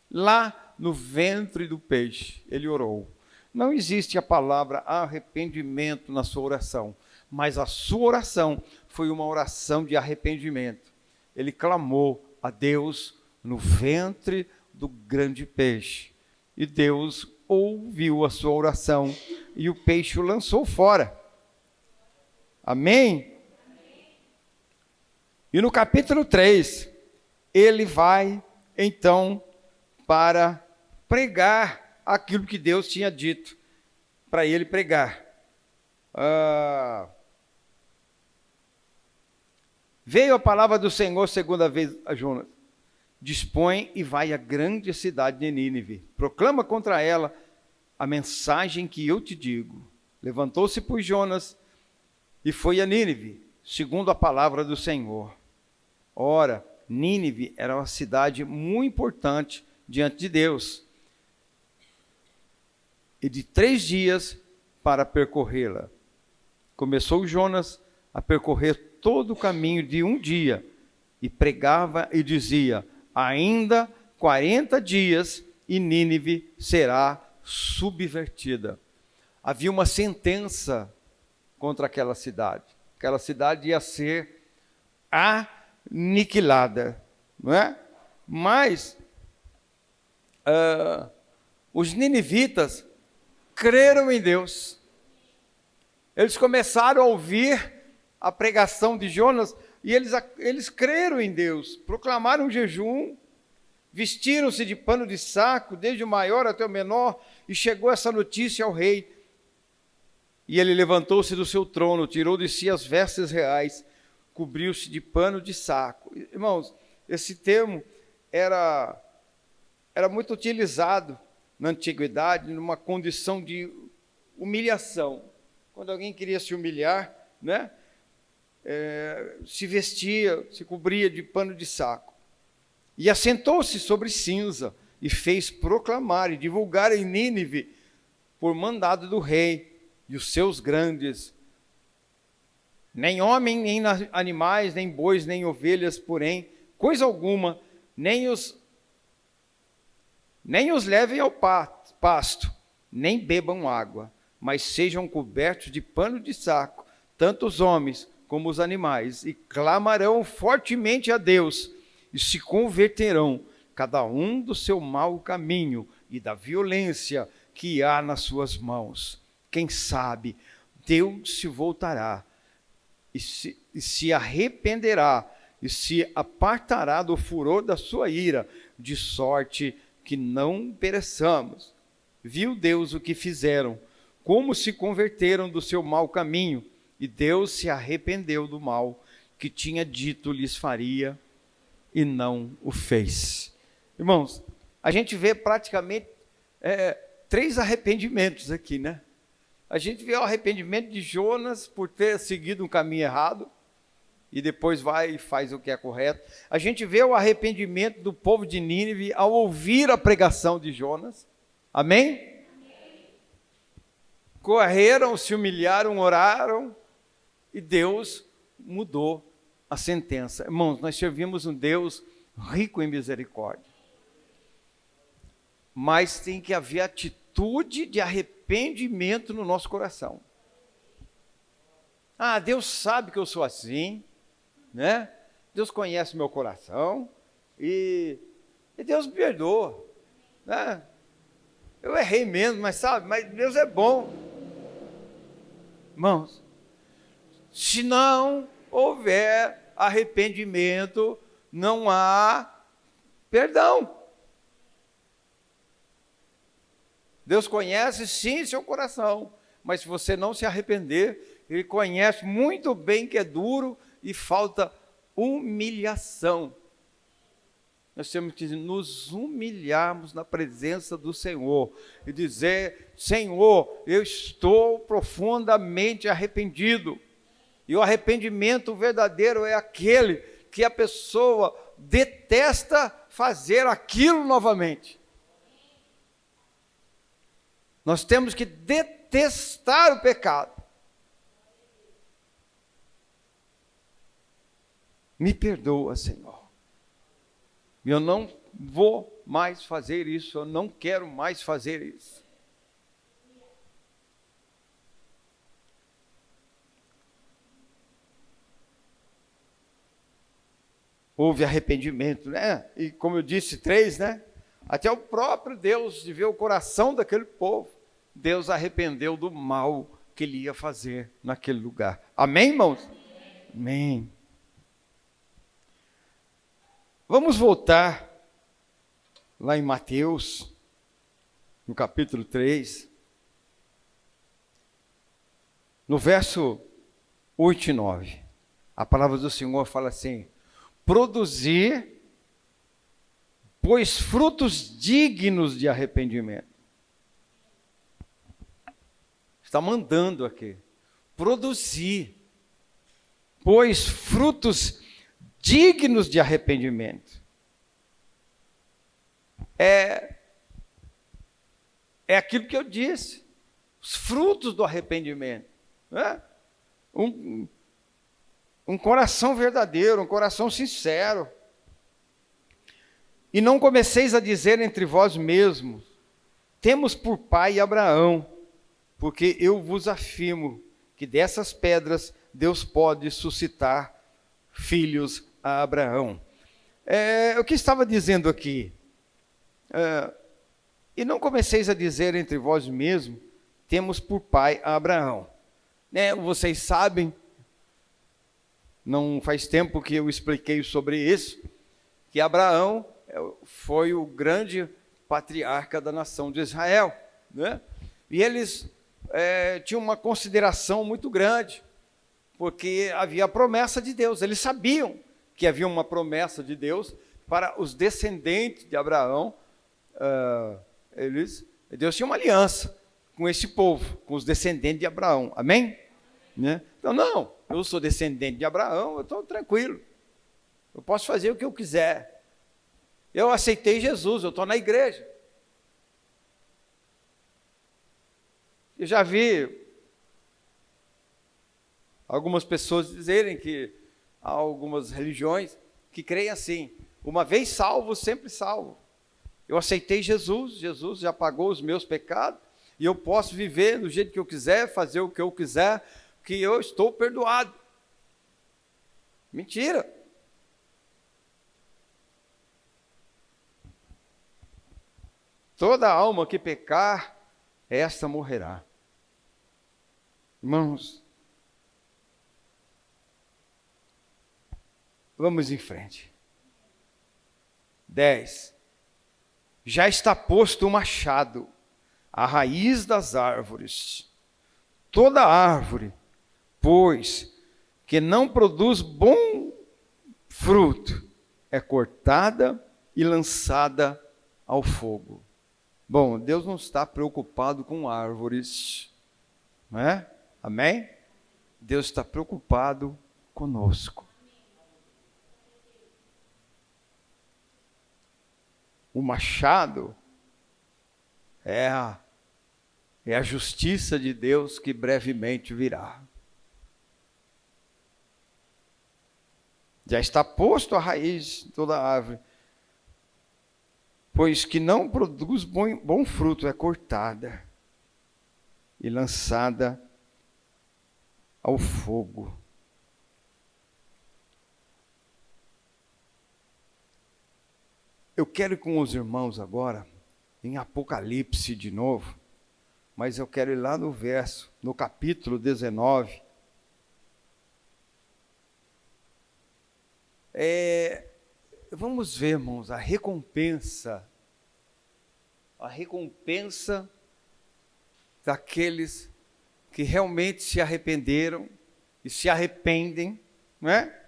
Lá no ventre do peixe, ele orou. Não existe a palavra arrependimento na sua oração, mas a sua oração foi uma oração de arrependimento. Ele clamou a Deus no ventre do grande peixe. E Deus ouviu a sua oração e o peixe o lançou fora. Amém? E no capítulo 3, ele vai então para pregar aquilo que Deus tinha dito para ele pregar. Veio a palavra do Senhor segunda vez a Jonas: dispõe e vai à grande cidade de Nínive, proclama contra ela a mensagem que eu te digo. Levantou-se, pois, Jonas e foi a Nínive, segundo a palavra do Senhor. Ora, Nínive era uma cidade muito importante diante de Deus, e de 3 dias para percorrê-la. Começou Jonas a percorrer todo o caminho de um dia, e pregava e dizia: ainda 40 dias e Nínive será subvertida. havia uma sentença contra aquela cidade. Aquela cidade ia ser aniquilada, não é? Mas os ninivitas creram em Deus. Eles começaram a ouvir a pregação de Jonas e eles creram em Deus, proclamaram um jejum, vestiram-se de pano de saco, desde o maior até o menor, e chegou essa notícia ao rei. E ele levantou-se do seu trono, tirou de si as vestes reais, cobriu-se de pano de saco. Irmãos, esse termo era muito utilizado na antiguidade, numa condição de humilhação. Quando alguém queria se humilhar, né, se vestia, se cobria de pano de saco. E assentou-se sobre cinza, e fez proclamar e divulgar em Nínive, por mandado do rei e os seus grandes, nem homem, nem animais, nem bois, nem ovelhas, porém, coisa alguma, nem os levem ao pasto, nem bebam água, mas sejam cobertos de pano de saco, tanto os homens como os animais, e clamarão fortemente a Deus, e se converterão, cada um do seu mau caminho e da violência que há nas suas mãos. Quem sabe, Deus se voltará, e se arrependerá, e se apartará do furor da sua ira, de sorte que não pereçamos. Viu Deus o que fizeram, como se converteram do seu mau caminho, e Deus se arrependeu do mal que tinha dito lhes faria, e não o fez. Irmãos, a gente vê praticamente 3 arrependimentos aqui, né? A gente vê o arrependimento de Jonas por ter seguido um caminho errado, e depois vai e faz o que é correto. A gente vê o arrependimento do povo de Nínive ao ouvir a pregação de Jonas. Amém? Amém. Correram, se humilharam, oraram, e Deus mudou a sentença. Irmãos, nós servimos um Deus rico em misericórdia. Mas tem que haver atitude de arrependimento no nosso coração. Deus sabe que eu sou assim, né? Deus conhece meu coração e Deus me perdoa, né? Eu errei mesmo, mas Deus é bom. Irmãos, se não houver arrependimento, não há perdão. Deus conhece sim seu coração, mas se você não se arrepender, Ele conhece muito bem que é duro e falta humilhação. Nós temos que nos humilharmos na presença do Senhor e dizer: Senhor, eu estou profundamente arrependido. E o arrependimento verdadeiro é aquele que a pessoa detesta fazer aquilo novamente. Nós temos que detestar o pecado. Me perdoa, Senhor. Eu não vou mais fazer isso, eu não quero mais fazer isso. Houve arrependimento, né? E como eu disse, 3, né? Até o próprio Deus, de ver o coração daquele povo, Deus arrependeu do mal que ele ia fazer naquele lugar. Amém, irmãos? Amém. Vamos voltar lá em Mateus, no capítulo 3, no verso 8 e 9. A palavra do Senhor fala assim: produzir, pois, frutos dignos de arrependimento. Está mandando aqui. Produzir, pois, frutos dignos de arrependimento. É aquilo que eu disse. Os frutos do arrependimento. Né? Um coração verdadeiro, um coração sincero. E não comeceis a dizer entre vós mesmos: temos por pai Abraão. porque eu vos afirmo que dessas pedras Deus pode suscitar filhos a Abraão. O que estava dizendo aqui? E não comeceis a dizer entre vós mesmos, temos por pai a Abraão. Vocês sabem, não faz tempo que eu expliquei sobre isso, que Abraão foi o grande patriarca da nação de Israel, né? E eles tinham uma consideração muito grande, porque havia a promessa de Deus. Eles sabiam que havia uma promessa de Deus para os descendentes de Abraão. Deus tinha uma aliança com esse povo, com os descendentes de Abraão, amém? Né? Então, não, eu sou descendente de Abraão, eu estou tranquilo, eu posso fazer o que eu quiser, eu aceitei Jesus, eu estou na igreja. Eu já vi algumas pessoas dizerem que há algumas religiões que creem assim, uma vez salvo, sempre salvo. Eu aceitei Jesus, Jesus já pagou os meus pecados, e eu posso viver do jeito que eu quiser, fazer o que eu quiser, que eu estou perdoado. Mentira. Toda alma que pecar, esta morrerá. Irmãos, vamos em frente. 10. Já está posto o machado à raiz das árvores. Toda árvore, pois, que não produz bom fruto, é cortada e lançada ao fogo. Bom, Deus não está preocupado com árvores, não é? Amém? Deus está preocupado conosco. O machado é a justiça de Deus que brevemente virá. Já está posto a raiz de toda árvore, pois que não produz bom fruto, é cortada e lançada ao fogo. Eu quero ir com os irmãos agora, em Apocalipse de novo, mas eu quero ir lá no capítulo 19. Vamos ver, irmãos, a recompensa daqueles que realmente se arrependeram e se arrependem, não é?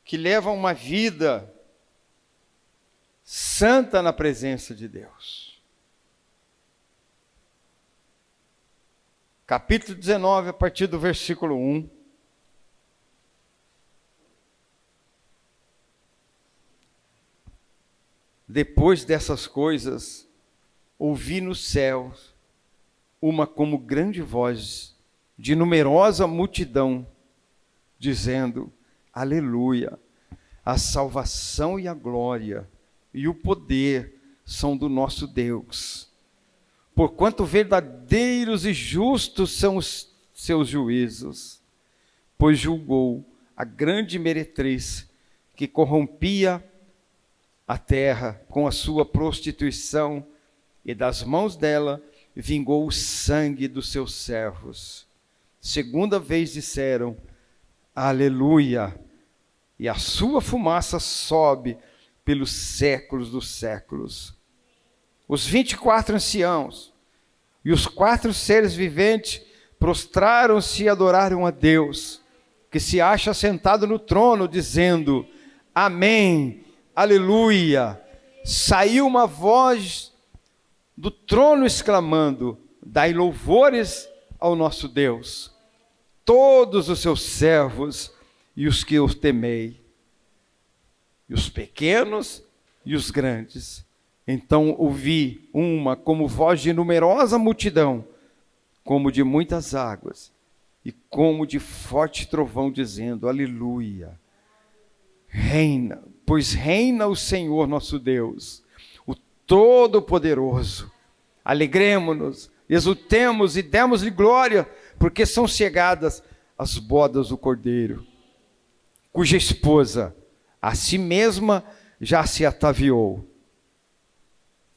Que levam uma vida santa na presença de Deus. Capítulo 19, a partir do versículo 1. Depois dessas coisas, ouvi nos céus uma como grande voz de numerosa multidão, dizendo: Aleluia! A salvação e a glória e o poder são do nosso Deus. Porquanto verdadeiros e justos são os seus juízos, pois julgou a grande meretriz que corrompia a terra com a sua prostituição, e das mãos dela vingou o sangue dos seus servos. Segunda vez disseram: Aleluia! E a sua fumaça sobe pelos séculos dos séculos. Os 24 anciãos e os 4 seres viventes prostraram-se e adoraram a Deus, que se acha sentado no trono, dizendo: Amém, Aleluia. Saiu uma voz do trono exclamando: Dai louvores ao nosso Deus, todos os seus servos e os que os temei, e os pequenos e os grandes. Então ouvi uma como voz de numerosa multidão, como de muitas águas, e como de forte trovão, dizendo: Aleluia. Reina, pois reina o Senhor nosso Deus, o Todo-Poderoso. Alegremo-nos exultemos e demos-lhe glória, porque são chegadas as bodas do Cordeiro, cuja esposa a si mesma já se ataviou,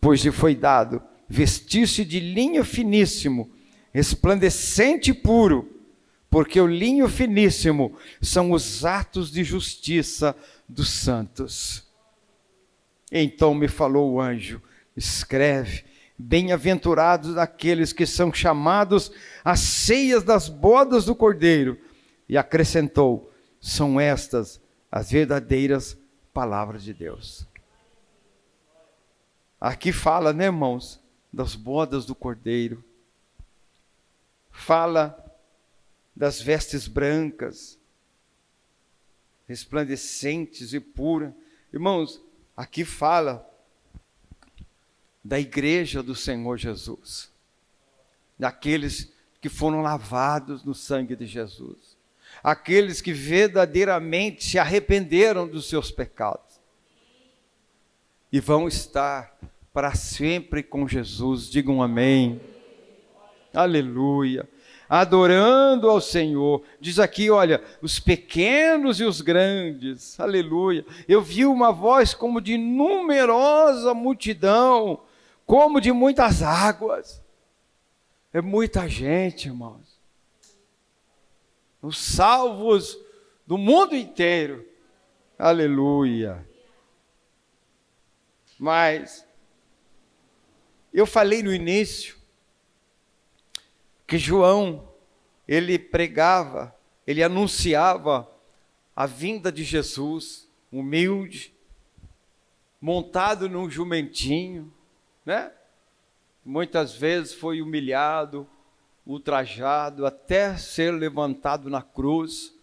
pois lhe foi dado vestir-se de linho finíssimo, resplandecente e puro, porque o linho finíssimo são os atos de justiça dos santos. Então me falou o anjo: escreve, bem-aventurados aqueles que são chamados às ceias das bodas do Cordeiro. E acrescentou: são estas as verdadeiras palavras de Deus. Aqui fala, né, irmãos, das bodas do Cordeiro. Fala das vestes brancas, resplandecentes e puras. Irmãos, aqui fala da igreja do Senhor Jesus, daqueles que foram lavados no sangue de Jesus, aqueles que verdadeiramente se arrependeram dos seus pecados e vão estar para sempre com Jesus. Digam amém. Aleluia. Adorando ao Senhor. Diz aqui, olha, os pequenos e os grandes. Aleluia. Eu vi uma voz como de numerosa multidão, como de muitas águas. É muita gente, irmãos. Os salvos do mundo inteiro. Aleluia. Mas eu falei no início que João, ele pregava, ele anunciava a vinda de Jesus, humilde, montado num jumentinho, né? Muitas vezes foi humilhado, ultrajado, até ser levantado na cruz,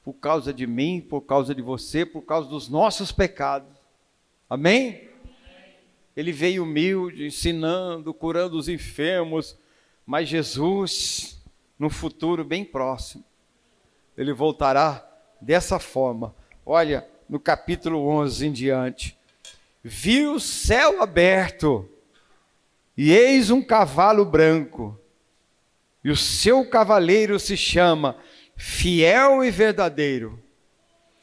por causa de mim, por causa de você, por causa dos nossos pecados. Amém? Ele veio humilde, ensinando, curando os enfermos, mas Jesus, no futuro bem próximo, ele voltará dessa forma. Olha, no capítulo 11 em diante: vi o céu aberto, e eis um cavalo branco, e o seu cavaleiro se chama Fiel e Verdadeiro,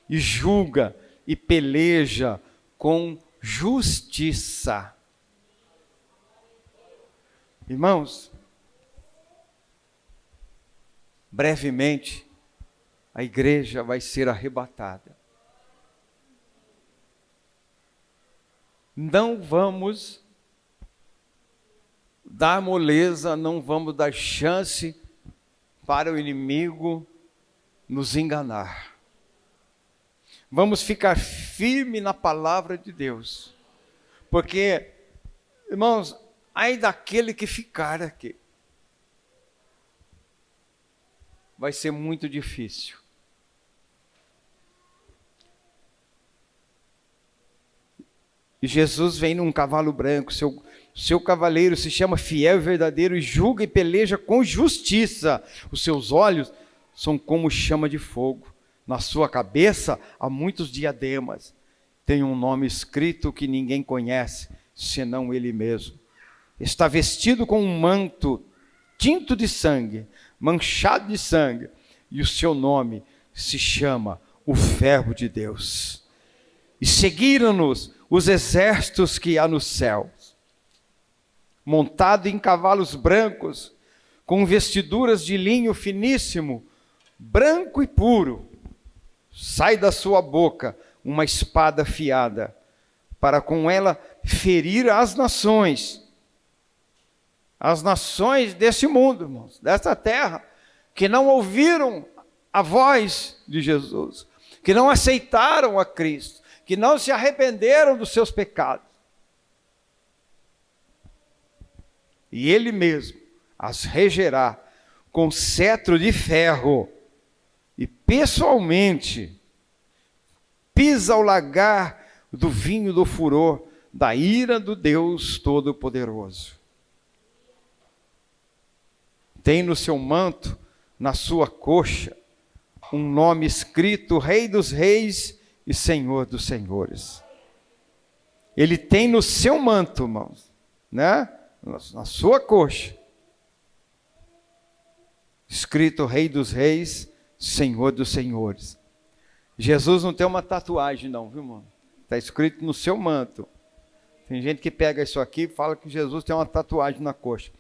e julga e peleja com justiça. Irmãos, brevemente a igreja vai ser arrebatada. Não vamos dar moleza, não vamos dar chance para o inimigo nos enganar. Vamos ficar firme na palavra de Deus, porque, irmãos, ai daquele que ficar aqui, vai ser muito difícil. E Jesus vem num cavalo branco, seu cavaleiro se chama Fiel e Verdadeiro, e julga e peleja com justiça. Os seus olhos são como chama de fogo. Na sua cabeça há muitos diademas. Tem um nome escrito que ninguém conhece, senão ele mesmo. Está vestido com um manto tinto de sangue, manchado de sangue, e o seu nome se chama o Verbo de Deus. E seguiram-nos os exércitos que há nos céus, montado em cavalos brancos, com vestiduras de linho finíssimo, branco e puro. Sai da sua boca uma espada afiada, para com ela ferir as nações desse mundo, irmãos, dessa terra, que não ouviram a voz de Jesus, que não aceitaram a Cristo, que não se arrependeram dos seus pecados. E ele mesmo as regerá com cetro de ferro, e pessoalmente pisa o lagar do vinho do furor da ira do Deus Todo-Poderoso. Tem no seu manto, na sua coxa, um nome escrito: Rei dos Reis e Senhor dos Senhores. Ele tem no seu manto, irmãos, né? Na sua coxa, escrito Rei dos Reis, Senhor dos Senhores. Jesus não tem uma tatuagem não, viu, irmão? Está escrito no seu manto. Tem gente que pega isso aqui e fala que Jesus tem uma tatuagem na coxa.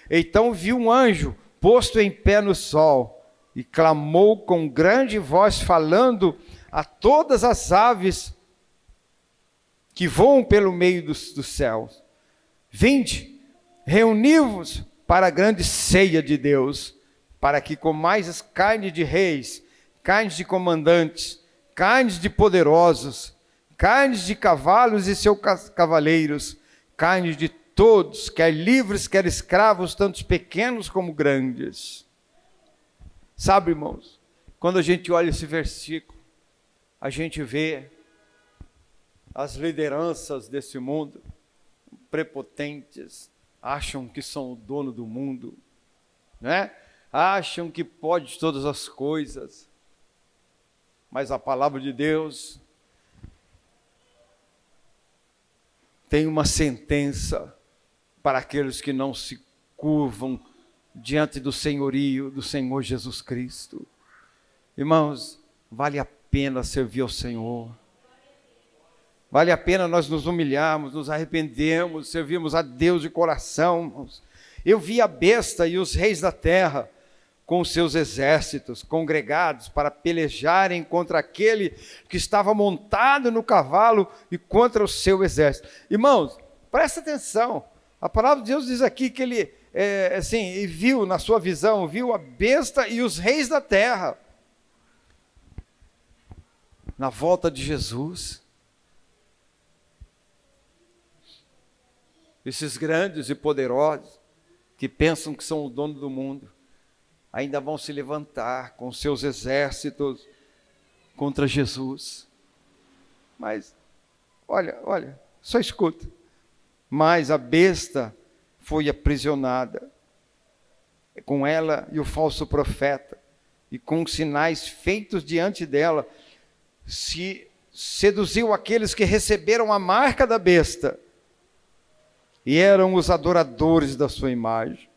Então viu um anjo posto em pé no sol e clamou com grande voz, falando a todas as aves que voam pelo meio dos céus: vinde, reuni-vos para a grande ceia de Deus, para que comais as carnes de reis, carnes de comandantes, carnes de poderosos, carnes de cavalos e seus cavaleiros, carnes de todos, quer livres, quer escravos, tanto pequenos como grandes. Sabe, irmãos, quando a gente olha esse versículo, a gente vê as lideranças desse mundo, prepotentes, acham que são o dono do mundo, né? Acham que pode todas as coisas, mas a palavra de Deus tem uma sentença para aqueles que não se curvam diante do senhorio do Senhor Jesus Cristo. Irmãos, vale a pena servir ao Senhor. Vale a pena nós nos humilharmos, nos arrependermos, servirmos a Deus de coração, irmãos. Eu vi a besta e os reis da terra com os seus exércitos congregados para pelejarem contra aquele que estava montado no cavalo e contra o seu exército. Irmãos, presta atenção. A palavra de Deus diz aqui que ele, viu na sua visão, viu a besta e os reis da terra. Na volta de Jesus, esses grandes e poderosos que pensam que são o dono do mundo, ainda vão se levantar com seus exércitos contra Jesus. Mas, olha, só escuta. Mas a besta foi aprisionada, com ela e o falso profeta, e com sinais feitos diante dela, se seduziu aqueles que receberam a marca da besta, e eram os adoradores da sua imagem.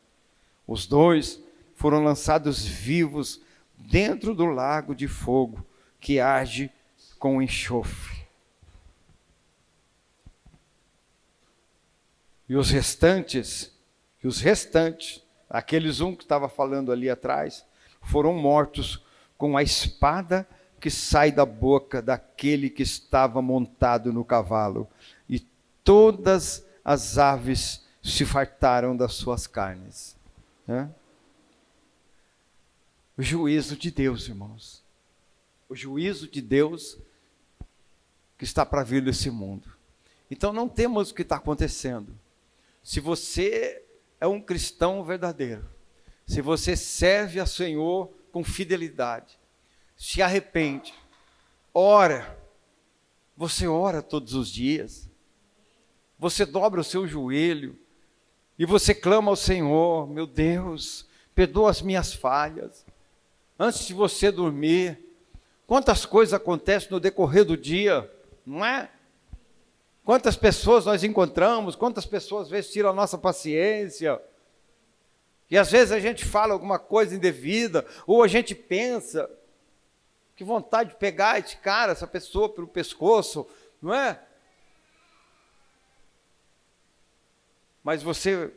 Os dois foram lançados vivos dentro do lago de fogo, que arde com enxofre. E os restantes, aqueles que estava falando ali atrás, foram mortos com a espada que sai da boca daquele que estava montado no cavalo. E todas as aves se fartaram das suas carnes. O juízo de Deus, irmãos. O juízo de Deus que está para vir nesse mundo. Então não temos o que está acontecendo. Se você é um cristão verdadeiro, se você serve ao Senhor com fidelidade, se arrepende, ora, você ora todos os dias, você dobra o seu joelho e você clama ao Senhor: meu Deus, perdoa as minhas falhas. Antes de você dormir, quantas coisas acontecem no decorrer do dia, não é? Quantas pessoas nós encontramos, quantas pessoas às vezes tiram a nossa paciência, e às vezes a gente fala alguma coisa indevida, ou a gente pensa, que vontade de pegar esse cara, essa pessoa pelo pescoço, não é? Mas você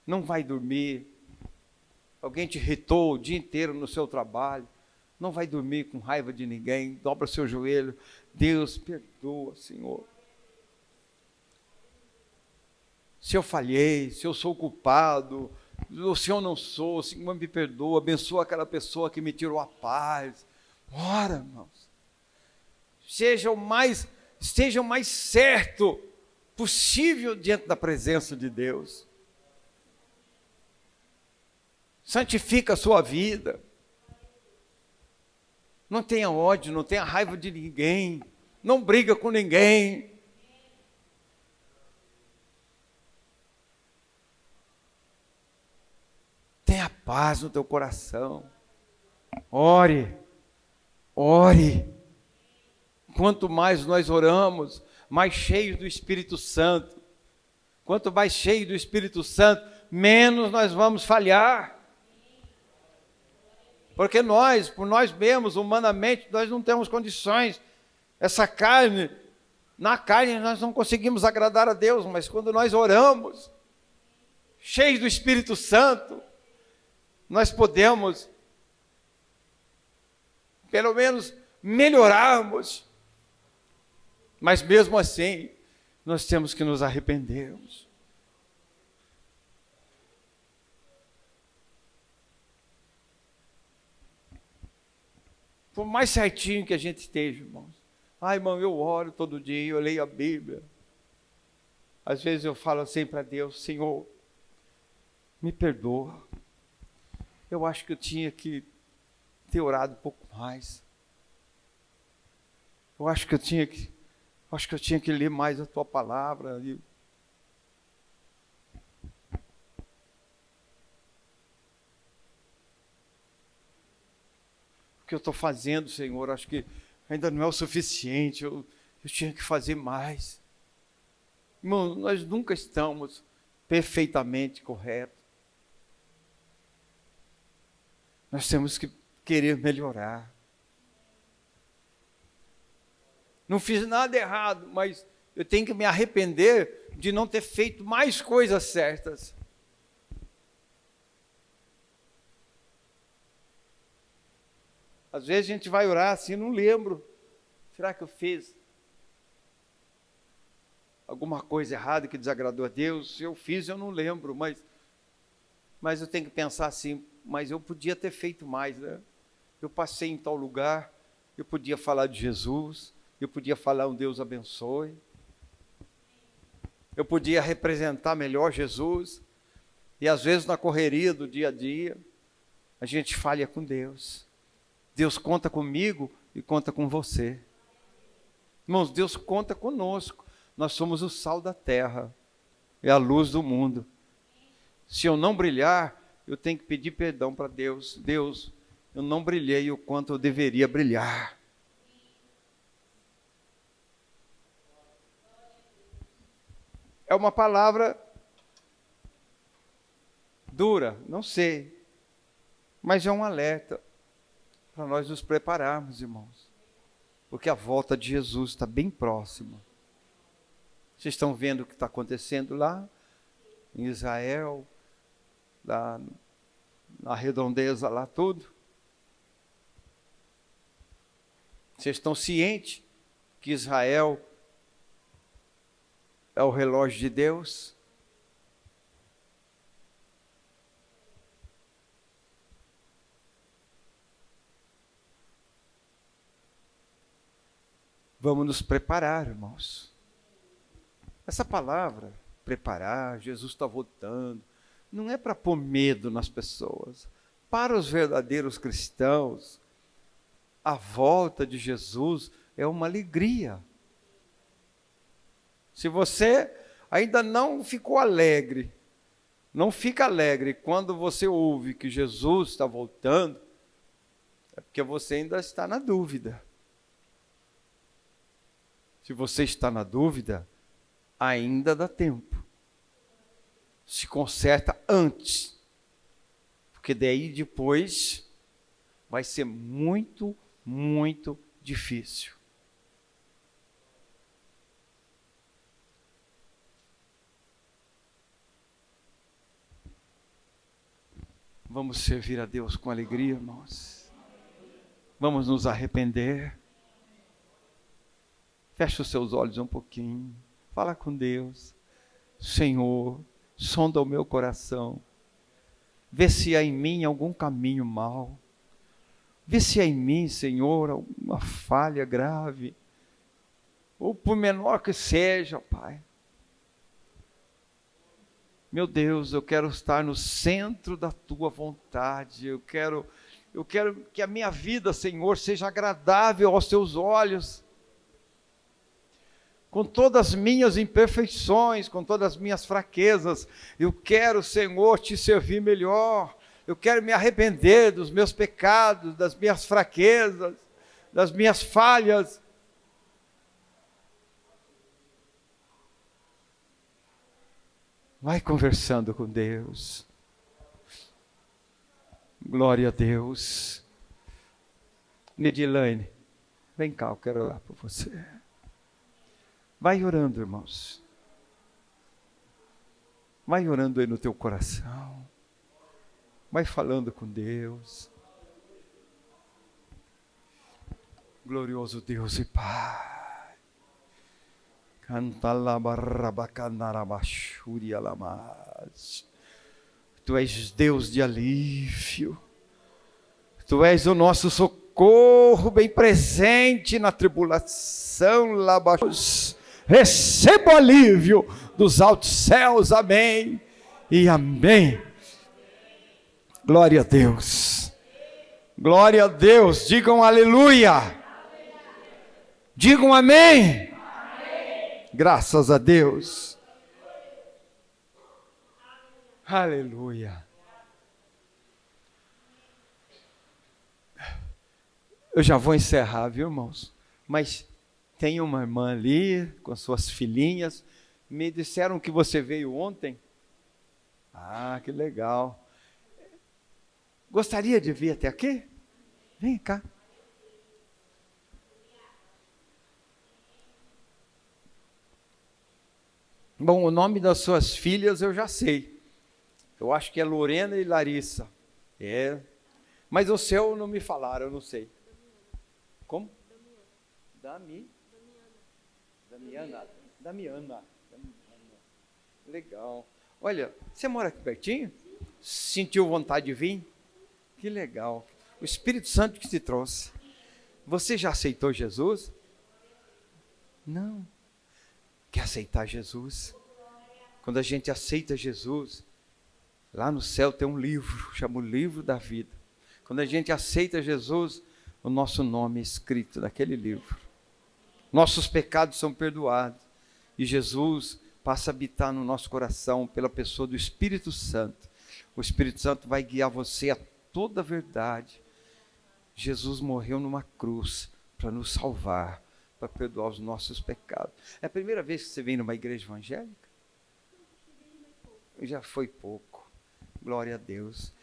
não vai dormir, alguém te irritou o dia inteiro no seu trabalho, não vai dormir com raiva de ninguém, dobra seu joelho: Deus, perdoa, Senhor. Se eu falhei, se eu sou culpado, o Senhor não sou, o Senhor me perdoa, abençoa aquela pessoa que me tirou a paz. Ora, irmãos, esteja o mais certo possível diante da presença de Deus. Santifica a sua vida. Não tenha ódio, não tenha raiva de ninguém, não briga com ninguém. Tenha paz no teu coração. Ore. Quanto mais nós oramos, mais cheios do Espírito Santo. Quanto mais cheio do Espírito Santo, menos nós vamos falhar. Porque nós, por nós mesmos, humanamente, nós não temos condições. Essa carne, na carne nós não conseguimos agradar a Deus, mas quando nós oramos, cheios do Espírito Santo, nós podemos, pelo menos, melhorarmos. Mas mesmo assim, nós temos que nos arrependermos. Por mais certinho que a gente esteja, irmãos. Ah, irmão, eu oro todo dia, eu leio a Bíblia. Às vezes eu falo assim para Deus: Senhor, me perdoa. Eu acho que eu tinha que ter orado um pouco mais. Eu acho que eu tinha que ler mais a tua palavra. O que eu estou fazendo, Senhor, acho que ainda não é o suficiente. Eu tinha que fazer mais. Irmão, nós nunca estamos perfeitamente corretos. Nós temos que querer melhorar. Não fiz nada errado, mas eu tenho que me arrepender de não ter feito mais coisas certas. Às vezes a gente vai orar assim, não lembro. Será que eu fiz alguma coisa errada que desagradou a Deus? Se eu fiz, eu não lembro, mas eu tenho que pensar assim, mas eu podia ter feito mais, né? Eu passei em tal lugar, eu podia falar de Jesus, eu podia falar um Deus abençoe, eu podia representar melhor Jesus, e às vezes na correria do dia a dia, a gente falha com Deus. Deus conta comigo e conta com você. Irmãos, Deus conta conosco. Nós somos o sal da terra, é a luz do mundo. Se eu não brilhar, eu tenho que pedir perdão para Deus. Deus, eu não brilhei o quanto eu deveria brilhar. É uma palavra dura, não sei, mas é um alerta para nós nos prepararmos, irmãos, porque a volta de Jesus está bem próxima. Vocês estão vendo o que está acontecendo lá em Israel, lá na redondeza lá tudo? Vocês estão cientes que Israel é o relógio de Deus? Vamos nos preparar, irmãos. Essa palavra, preparar, Jesus está voltando, não é para pôr medo nas pessoas. Para os verdadeiros cristãos, a volta de Jesus é uma alegria. Se você ainda não ficou alegre, não fica alegre quando você ouve que Jesus está voltando, é porque você ainda está na dúvida. Se você está na dúvida, ainda dá tempo. Se conserta antes, porque daí depois vai ser muito, muito difícil. Vamos servir a Deus com alegria, irmãos. Vamos nos arrepender. Feche os seus olhos um pouquinho. Fala com Deus. Senhor, sonda o meu coração. Vê se há em mim algum caminho mau. Vê se há em mim, Senhor, alguma falha grave. Ou por menor que seja, Pai. Meu Deus, eu quero estar no centro da Tua vontade. Eu quero que a minha vida, Senhor, seja agradável aos Teus olhos. Com todas as minhas imperfeições, com todas as minhas fraquezas, eu quero, Senhor, Te servir melhor. Eu quero me arrepender dos meus pecados, das minhas fraquezas, das minhas falhas. Vai conversando com Deus. Glória a Deus. Nedilane, vem cá, eu quero orar por você. Vai orando, irmãos. Vai orando aí no teu coração. Vai falando com Deus. Glorioso Deus e Pai. Canta lá barrabacanarabachúria lamas. Tu és Deus de alívio. Tu és o nosso socorro bem presente na tribulação. Labachus. Receba o alívio dos altos céus. Amém e amém. Glória a Deus. Glória a Deus. Digam aleluia. Digam amém. Graças a Deus. Aleluia. Eu já vou encerrar, viu, irmãos? Mas tem uma irmã ali com suas filhinhas. Me disseram que você veio ontem. Ah, que legal. Gostaria de vir até aqui? Vem cá. Bom, o nome das suas filhas eu já sei. Eu acho que é Lorena e Larissa. É. Mas o seu não me falaram, eu não sei. Como? Damiana. Legal. Olha, você mora aqui pertinho? Sentiu vontade de vir? Que legal. O Espírito Santo que te trouxe. Você já aceitou Jesus? Não. Quer aceitar Jesus? Quando a gente aceita Jesus, lá no céu tem um livro, chama o livro da vida. Quando a gente aceita Jesus, o nosso nome é escrito naquele livro. Nossos pecados são perdoados. E Jesus passa a habitar no nosso coração pela pessoa do Espírito Santo. O Espírito Santo vai guiar você a toda a verdade. Jesus morreu numa cruz para nos salvar, para perdoar os nossos pecados. É a primeira vez que você vem numa igreja evangélica? Já foi pouco. Glória a Deus.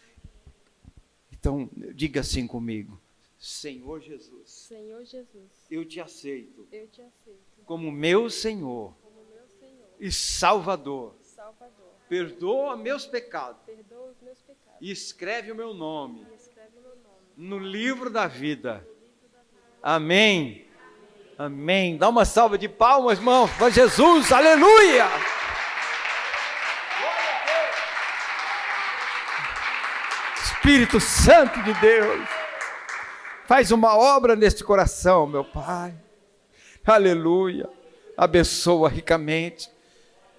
Então, diga assim comigo. Senhor Jesus. Senhor Jesus. Eu te aceito. Eu te aceito. Como meu Senhor. Como meu Senhor. E Salvador. Salvador. Perdoa meus pecados. Perdoa os meus pecados. E escreve o meu nome. E escreve o meu nome No livro da vida. Amém. Amém. Dá uma salva de palmas, irmão, para Jesus. Aleluia. Espírito Santo de Deus, faz uma obra neste coração, meu Pai. Aleluia. Abençoa ricamente.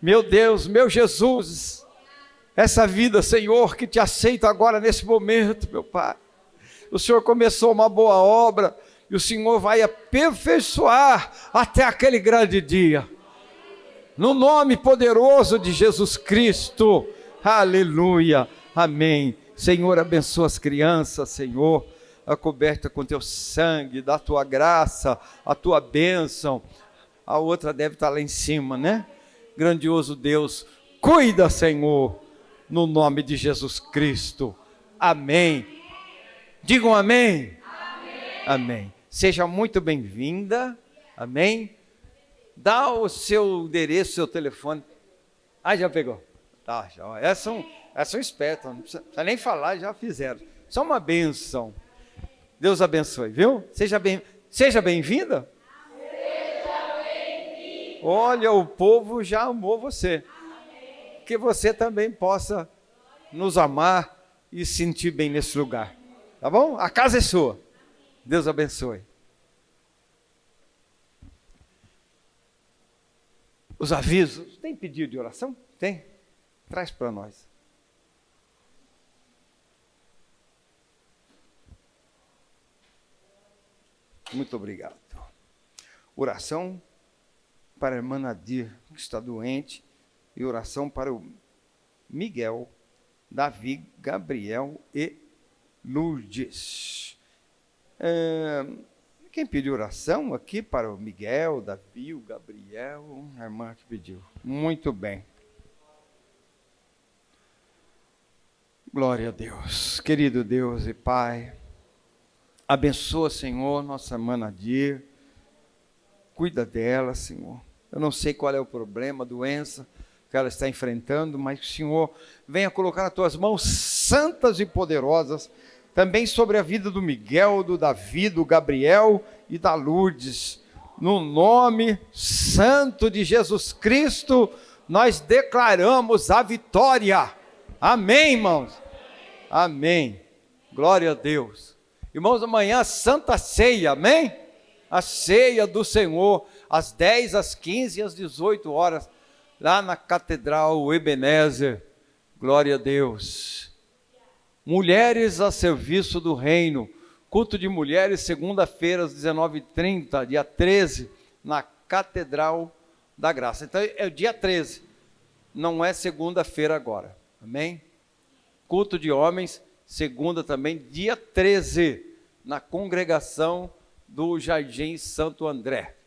Meu Deus, meu Jesus, essa vida, Senhor, que te aceita agora nesse momento, meu Pai. O Senhor começou uma boa obra e o Senhor vai aperfeiçoar até aquele grande dia. No nome poderoso de Jesus Cristo. Aleluia. Amém. Senhor, abençoa as crianças, Senhor, a coberta com teu sangue, da tua graça, a tua bênção. A outra deve estar lá em cima, né? Grandioso Deus, cuida, Senhor, no nome de Jesus Cristo. Amém. Digam amém. Amém. Amém. Seja muito bem-vinda. Amém. Dá o seu endereço, seu telefone. Ah, já pegou. Tá, já. Essas são espertas, não precisa nem falar, já fizeram. Só uma bênção. Deus abençoe, viu? Seja bem-vinda. Seja bem-vindo. Olha, o povo já amou você. Amém. Que você também possa nos amar e sentir bem nesse lugar. Tá bom? A casa é sua. Deus abençoe. Os avisos. Tem pedido de oração? Tem? Traz para nós. Muito obrigado. Oração para a irmã Nadir, que está doente, e oração para o Miguel, Davi, Gabriel e Lourdes. Quem pediu oração aqui para o Miguel, Davi, o Gabriel? A irmã que pediu. Muito bem. Glória a Deus. Querido Deus e Pai, Abençoa, Senhor, nossa irmã Nadir. Cuida dela, Senhor. Eu não sei qual é o problema, a doença que ela está enfrentando, mas, Senhor, venha colocar nas tuas mãos santas e poderosas, também sobre a vida do Miguel, do Davi, do Gabriel e da Lourdes. No nome santo de Jesus Cristo, nós declaramos a vitória. Amém, irmãos? Amém. Glória a Deus. Irmãos, amanhã, Santa Ceia, amém? A ceia do Senhor, às 10, às 15 e às 18 horas, lá na Catedral Ebenezer. Glória a Deus. Mulheres a serviço do reino. Culto de mulheres, segunda-feira, às 19h30, dia 13, na Catedral da Graça. Então, é o dia 13, não é segunda-feira agora. Amém? Culto de homens, segunda também, dia 13, na congregação do Jardim Santo André.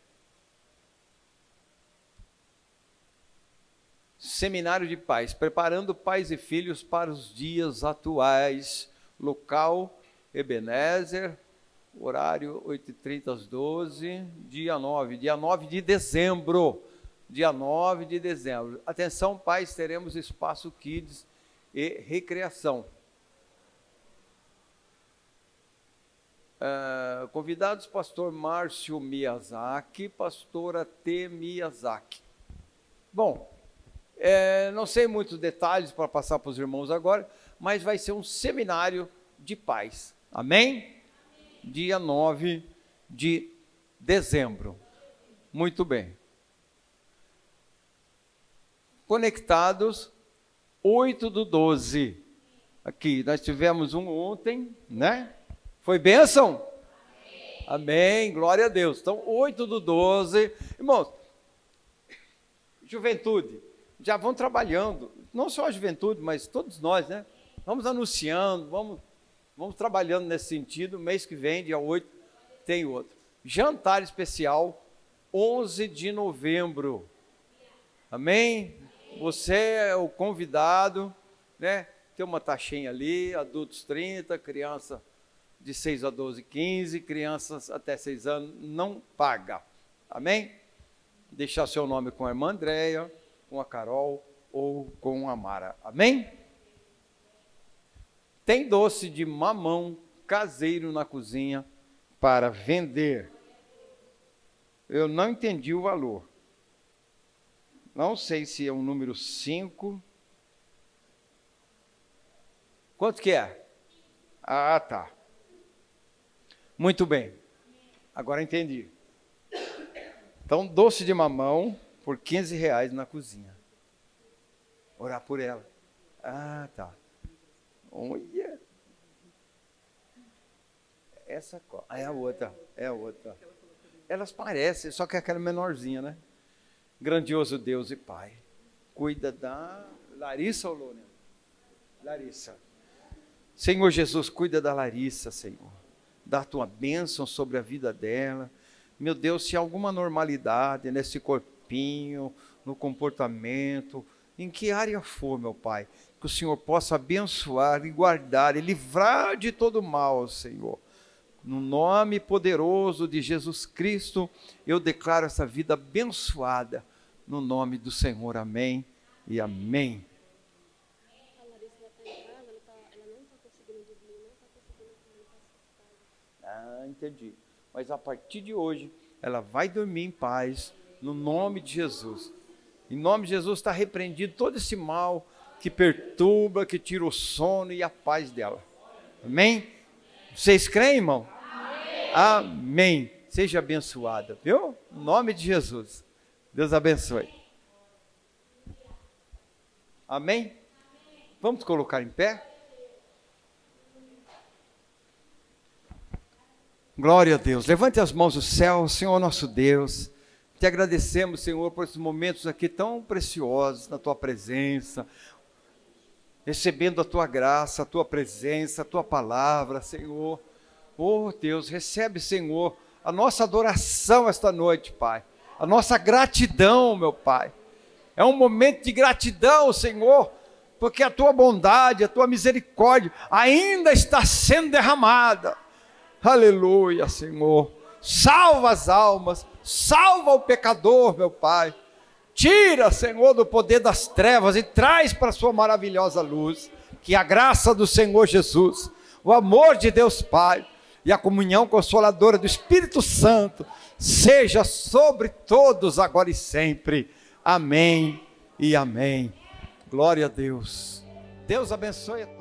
Seminário de Pais, preparando pais e filhos para os dias atuais. Local, Ebenezer, horário 8h30 às 12, dia 9 de dezembro. Dia 9 de dezembro. Atenção, pais, teremos espaço kids e recreação. Convidados, pastor Márcio Miyazaki, pastora T. Miyazaki. Bom, não sei muitos detalhes para passar para os irmãos agora, mas vai ser um seminário de pais. Amém? Dia 9 de dezembro. Muito bem. Conectados, 8/12. Aqui, nós tivemos um ontem, né? Foi bênção? Amém. Amém, glória a Deus. Então, 8/12. Irmãos, juventude, já vão trabalhando, não só a juventude, mas todos nós, né? Vamos anunciando, vamos trabalhando nesse sentido. Mês que vem, dia 8, tem outro. Jantar especial, 11 de novembro. Amém? Você é o convidado, né? Tem uma taxinha ali, adultos 30, criança de 6 a 12, 15, crianças até 6 anos, não paga. Amém? Deixar seu nome com a irmã Andréia, com a Carol ou com a Mara. Amém? Tem doce de mamão caseiro na cozinha para vender. Eu não entendi o valor. Não sei se é o número 5. Quanto que é? Ah, tá. Muito bem. Agora entendi. Então, doce de mamão por R$15 na cozinha. Orar por ela. Ah, tá. Olha. Essa é a outra. É a outra. Elas parecem, só que é aquela menorzinha, né? Grandioso Deus e Pai. Cuida da Larissa ou Lônia? Larissa. Senhor Jesus, cuida da Larissa, Senhor. Dá a tua bênção sobre a vida dela. Meu Deus, se há alguma normalidade nesse corpinho, no comportamento, em que área for, meu Pai, que o Senhor possa abençoar e guardar e livrar de todo mal, Senhor. No nome poderoso de Jesus Cristo, eu declaro essa vida abençoada, no nome do Senhor. Amém e amém. A Larissa está em casa, ela não está conseguindo dormir, não está conseguindo comer. Ah, entendi. Mas a partir de hoje, ela vai dormir em paz, no nome de Jesus. Em nome de Jesus está repreendido todo esse mal que perturba, que tira o sono e a paz dela. Amém? Vocês creem, irmão? Amém. Amém. Seja abençoada, viu? Em nome de Jesus. Deus abençoe. Amém? Vamos colocar em pé? Glória a Deus. Levante as mãos ao céu, Senhor nosso Deus. Te agradecemos, Senhor, por esses momentos aqui tão preciosos na Tua presença, recebendo a Tua graça, a Tua presença, a Tua palavra, Senhor. Oh, Deus, recebe, Senhor, a nossa adoração esta noite, Pai. A nossa gratidão, meu Pai. É um momento de gratidão, Senhor, porque a Tua bondade, a Tua misericórdia ainda está sendo derramada. Aleluia, Senhor. Salva as almas, salva o pecador, meu Pai. Tira, Senhor, do poder das trevas e traz para a sua maravilhosa luz. Que a graça do Senhor Jesus, o amor de Deus Pai e a comunhão consoladora do Espírito Santo seja sobre todos agora e sempre. Amém e amém. Glória a Deus. Deus abençoe a todos.